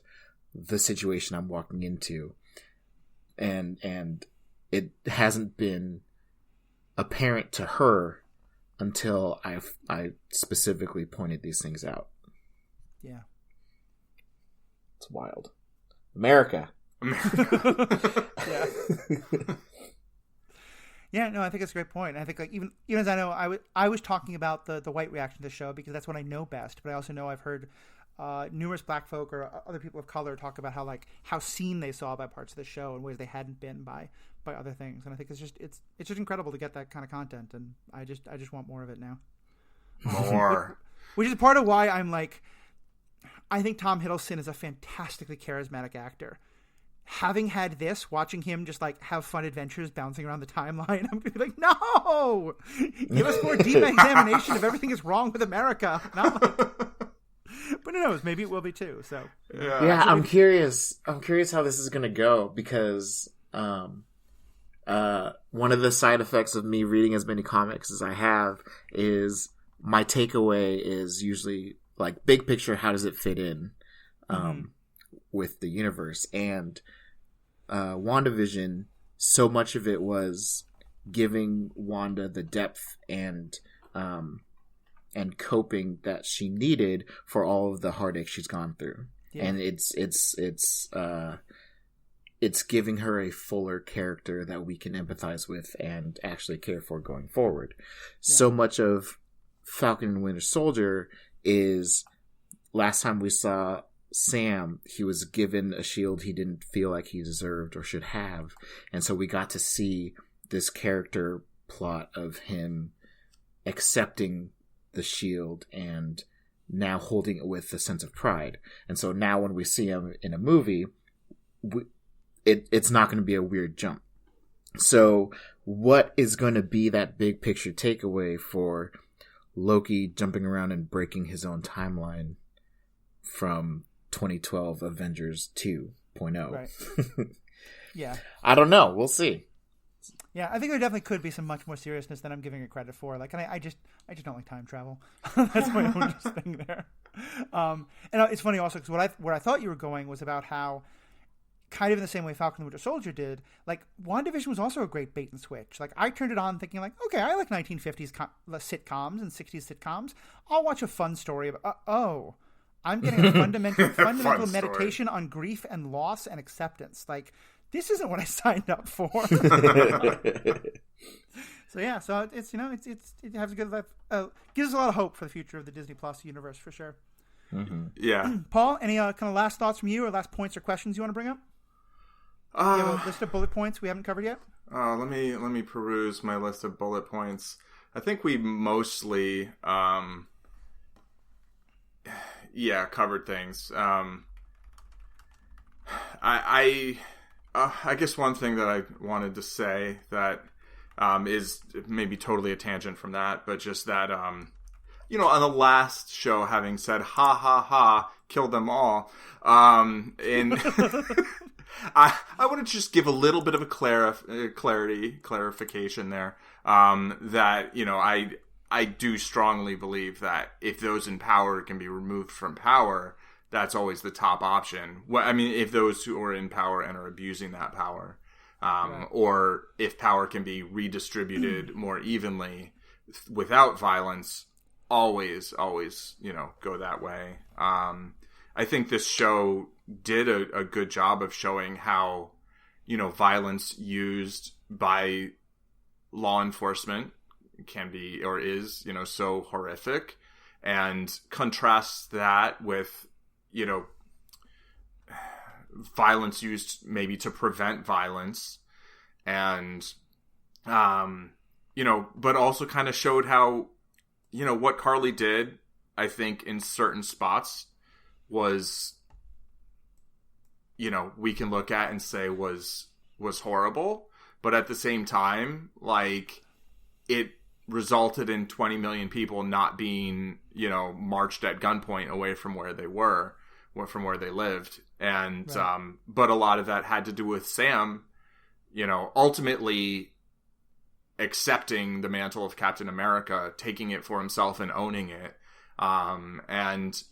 the situation I'm walking into. And it hasn't been apparent to her until I specifically pointed these things out. Yeah. It's wild. America. Yeah. Yeah, no, I think it's a great point. I think, like, even as I know, I was talking about the white reaction to the show because that's what I know best. But I also know I've heard numerous black folk or other people of color talk about how seen they saw by parts of the show in ways they hadn't been by other things. And I think it's just incredible to get that kind of content. And I just want more of it now. More. Which is part of why I'm like, I think Tom Hiddleston is a fantastically charismatic actor. having had this, watching him just like have fun adventures bouncing around the timeline, I'm gonna be like, no, give us more deep examination if everything is wrong with America. No. But who knows? Maybe it will be too. So yeah, I'm curious. I'm curious how this is gonna go because one of the side effects of me reading as many comics as I have is my takeaway is usually like big picture. How does it fit in with the universe? And WandaVision, so much of it was giving Wanda the depth and coping that she needed for all of the heartache she's gone through. Yeah. And it's giving her a fuller character that we can empathize with and actually care for going forward. Yeah. So much of Falcon and Winter Soldier is last time we saw Sam, he was given a shield he didn't feel like he deserved or should have. And so we got to see this character plot of him accepting the shield and now holding it with a sense of pride. And so now when we see him in a movie, it's not going to be a weird jump. So what is going to be that big picture takeaway for Loki jumping around and breaking his own timeline from 2012 Avengers 2.0? Right. Yeah. I don't know. We'll see. Yeah, I think there definitely could be some much more seriousness than I'm giving it credit for. Like, and I just don't like time travel. That's my own thing there. And it's funny also because where I thought you were going was about how, kind of in the same way Falcon and Winter Soldier did, like WandaVision was also a great bait and switch. Like I turned it on thinking like, okay, I like 1950s sitcoms and 60s sitcoms. I'll watch a fun story about. I'm getting a fundamental meditation on grief and loss and acceptance. Like, this isn't what I signed up for. So yeah, so it has a good life. Gives us a lot of hope for the future of the Disney Plus universe for sure. Mm-hmm. Yeah. Paul, any kind of last thoughts from you or last points or questions you want to bring up? You have a list of bullet points we haven't covered yet? Let me peruse my list of bullet points. I think we mostly covered things. I guess one thing that I wanted to say that is maybe totally a tangent from that, but just that on the last show, having said "ha ha ha, kill them all," and I want to just give a little bit of a clarification there. That I do strongly believe that if those in power can be removed from power, that's always the top option. Well, I mean, if those who are in power and are abusing that power, right. Or if power can be redistributed more evenly without violence, always, go that way. I think this show did a good job of showing how, violence used by law enforcement can be or is, so horrific, and contrasts that with, violence used maybe to prevent violence, and but also kind of showed how, what Carly did, I think in certain spots was, we can look at and say was horrible, but at the same time, like, it resulted in 20 million people not being, marched at gunpoint away from where they were, or from where they lived. And, right. But a lot of that had to do with Sam, ultimately accepting the mantle of Captain America, taking it for himself and owning it. And,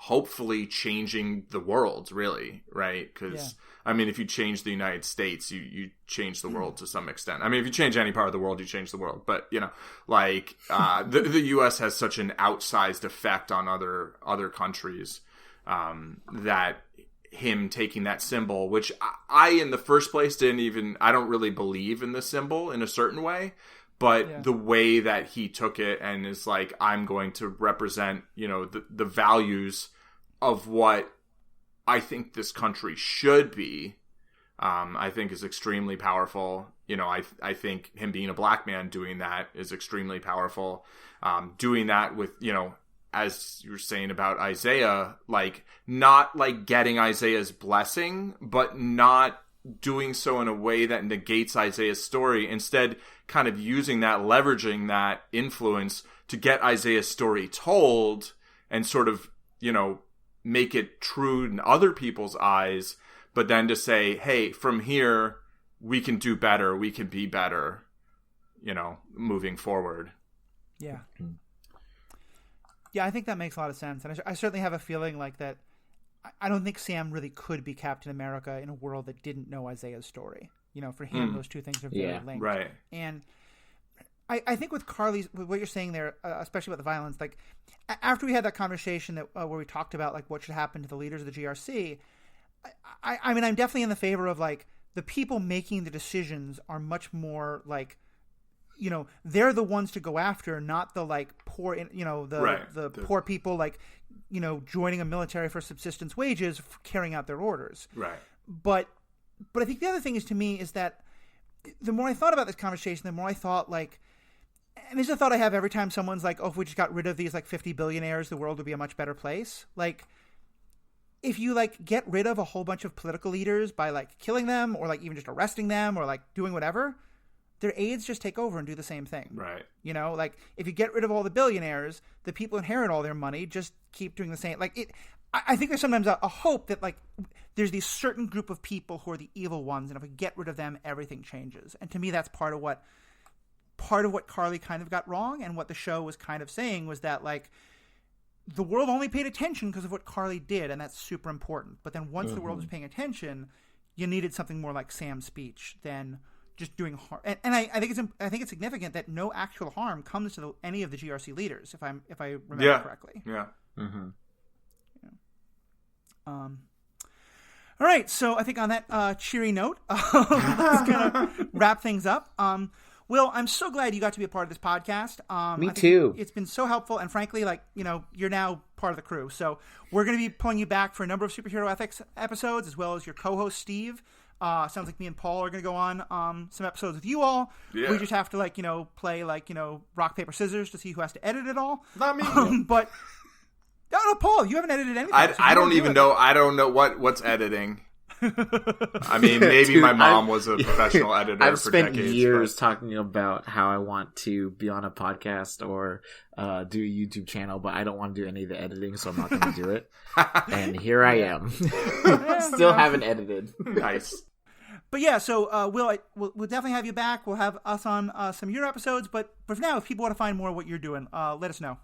hopefully changing the world, really, right? Because, I mean, if you change the United States, you change the world to some extent. I mean, if you change any part of the world, you change the world. But, the U.S. has such an outsized effect on other countries that him taking that symbol, which I in the first place I don't really believe in the symbol in a certain way. But the way that he took it and is like, I'm going to represent, the values of what I think this country should be, I think is extremely powerful. I think him being a black man doing that is extremely powerful. Doing that with, as you were saying about Isaiah, like not like getting Isaiah's blessing, but not doing so in a way that negates Isaiah's story. Instead, kind of using that, leveraging that influence to get Isaiah's story told and sort of, you know, make it true in other people's eyes, but then to say, hey, from here, we can do better, we can be better, you know, moving forward. Yeah. Yeah, I think that makes a lot of sense. And I certainly have a feeling like that. I don't think Sam really could be Captain America in a world that didn't know Isaiah's story. You know, for him, those two things are very linked. Right. And I think with Carly's, with what you're saying there, especially about the violence, like after we had that conversation that where we talked about like what should happen to the leaders of the GRC, I mean, I'm definitely in the favor of like the people making the decisions are much more like, you know, they're the ones to go after, not the like poor, you know, the poor people like, you know, joining a military for subsistence wages, for carrying out their orders. Right. But I think the other thing is to me is that the more I thought about this conversation, the more I thought like, and this is a thought I have every time someone's like, oh, if we just got rid of these like 50 billionaires, the world would be a much better place. Like, if you like get rid of a whole bunch of political leaders by like killing them or like even just arresting them or like doing whatever, their aides just take over and do the same thing. Right. You know, like if you get rid of all the billionaires, the people who inherit all their money just keep doing the same. Like it, I think there's sometimes a hope that like there's these certain group of people who are the evil ones, and if we get rid of them, everything changes. And to me, that's part of what Carly kind of got wrong, and what the show was kind of saying was that like the world only paid attention because of what Carly did, and that's super important. But then once the world was paying attention, you needed something more like Sam's speech than just doing harm. And I think it's significant that no actual harm comes to any of the GRC leaders, if I remember correctly. Yeah. Mm-hmm. All right, so I think on that cheery note, let's kind of wrap things up. Will, I'm so glad you got to be a part of this podcast. Me too. It's been so helpful, and frankly, like, you know, you're now part of the crew. So we're going to be pulling you back for a number of Superhero Ethics episodes, as well as your co-host, Steve. Sounds like me and Paul are going to go on some episodes with you all. Yeah. We just have to, like, you know, play, like, you know, rock, paper, scissors to see who has to edit it all. Not me. But, no, Paul, you haven't edited anything. I don't even know. I don't know what's editing. I mean, maybe Dude, my mom was a professional editor I've for spent decades. years talking about how I want to be on a podcast or do a YouTube channel, but I don't want to do any of the editing, so I'm not going to do it. And here I am. Still haven't edited. Nice. But yeah, so we'll definitely have you back. We'll have us on some of your episodes. But for now, if people want to find more of what you're doing, let us know.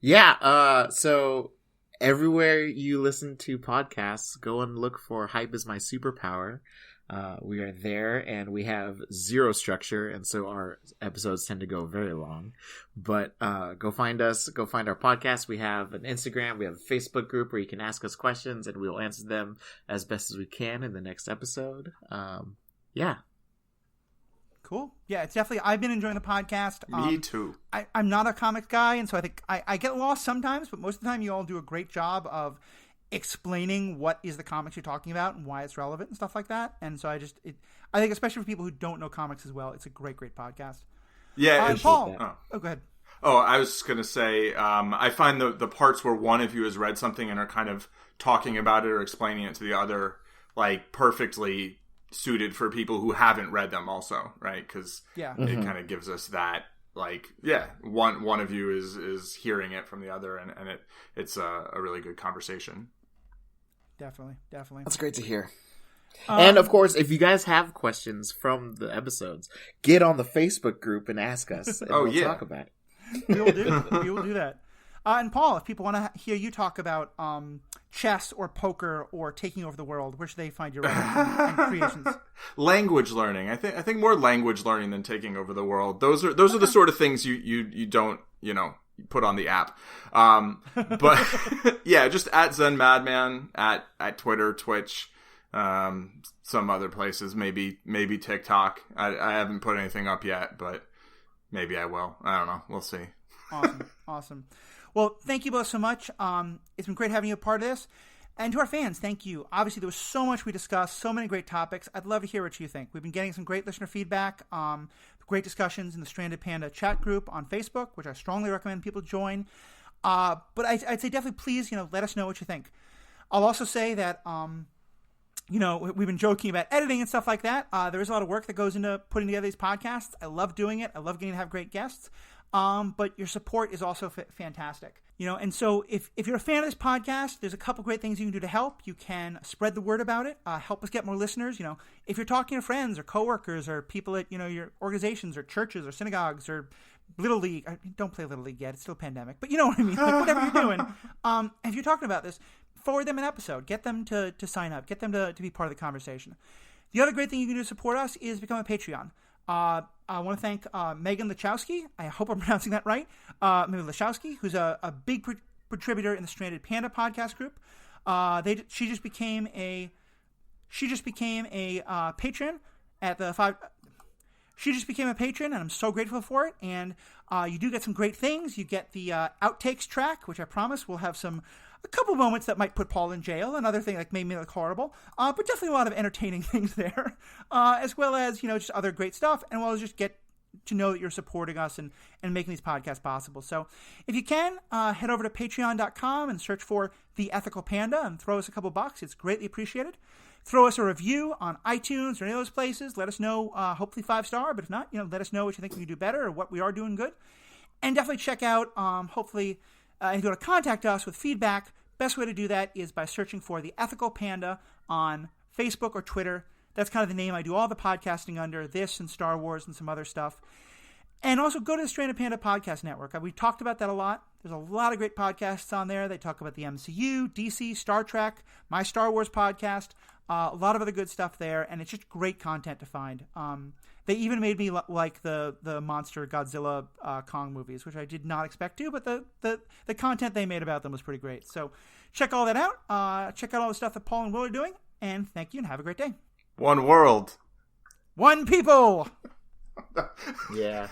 Yeah, so everywhere you listen to podcasts, go and look for Hype is My Superpower. We are there, and we have zero structure, and so our episodes tend to go very long. But go find us, go find our podcast. We have an Instagram, we have a Facebook group where you can ask us questions, and we will answer them as best as we can in the next episode. Yeah. Cool. Yeah, it's definitely, I've been enjoying the podcast. Me too. I'm not a comic guy, and so I think I get lost sometimes, but most of the time you all do a great job of explaining what is the comics you're talking about and why it's relevant and stuff like that. And so I think especially for people who don't know comics as well, it's a great podcast. Yeah. Paul. Go ahead. Oh, I was just going to say, I find the parts where one of you has read something and are kind of talking about it or explaining it to the other, like, perfectly suited for people who haven't read them also, right? Because it kind of gives us that, like, one of you is hearing it from the other, and it's a really good conversation. Definitely. That's great to hear. And of course, if you guys have questions from the episodes, get on the Facebook group and ask us, and we'll talk about it. We will do that. And Paul, if people want to hear you talk about chess or poker or taking over the world, where should they find your writings and creations? Language learning. I think more language learning than taking over the world. Those are the sort of things you don't, you know, put on the app. But yeah, just at Zen Madman at Twitter, Twitch, some other places, maybe TikTok. I haven't put anything up yet, but maybe I will. I don't know. We'll see. Awesome. Well, thank you both so much. It's been great having you a part of this. And to our fans, thank you. Obviously, there was so much we discussed, so many great topics. I'd love to hear what you think. We've been getting some great listener feedback, great discussions in the Stranded Panda chat group on Facebook, which I strongly recommend people join. But I'd say definitely please, let us know what you think. I'll also say that, we've been joking about editing and stuff like that. There is a lot of work that goes into putting together these podcasts. I love doing it. I love getting to have great guests. But your support is also fantastic. And so if you're a fan of this podcast, there's a couple great things you can do to help. You can spread the word about it, help us get more listeners. If you're talking to friends or coworkers or people at, your organizations or churches or synagogues or Little League. Don't play Little League yet. It's still a pandemic. But you know what I mean? Like whatever you're doing. If you're talking about this, forward them an episode. Get them to sign up. Get them to be part of the conversation. The other great thing you can do to support us is become a Patreon. I want to thank Megan Lachowski. I hope I'm pronouncing that right. Megan Lachowski, who's a big contributor in the Stranded Panda podcast group. She just became a patron at the 5. She just became a patron, and I'm so grateful for it. And you do get some great things. You get the outtakes track, which I promise will have a couple moments that might put Paul in jail. Another thing like made me look horrible. But definitely a lot of entertaining things there, as well as just other great stuff. And we'll just get to know that you're supporting us and making these podcasts possible. So if you can, head over to patreon.com and search for The Ethical Panda and throw us a couple bucks. It's greatly appreciated. Throw us a review on iTunes or any of those places. Let us know, hopefully 5-star, but if not, let us know what you think we can do better or what we are doing good. And definitely check out, hopefully, if you want to contact us with feedback, best way to do that is by searching for The Ethical Panda on Facebook or Twitter. That's kind of the name I do all the podcasting under, this and Star Wars and some other stuff. And also go to the Stranded Panda Podcast Network. We talked about that a lot. There's a lot of great podcasts on there. They talk about the MCU, DC, Star Trek, my Star Wars podcast, a lot of other good stuff there, and it's just great content to find. They even made me like the monster Godzilla Kong movies, which I did not expect to, but the content they made about them was pretty great. So check all that out. Check out all the stuff that Paul and Will are doing, and thank you, and have a great day. One world. One people. Yeah.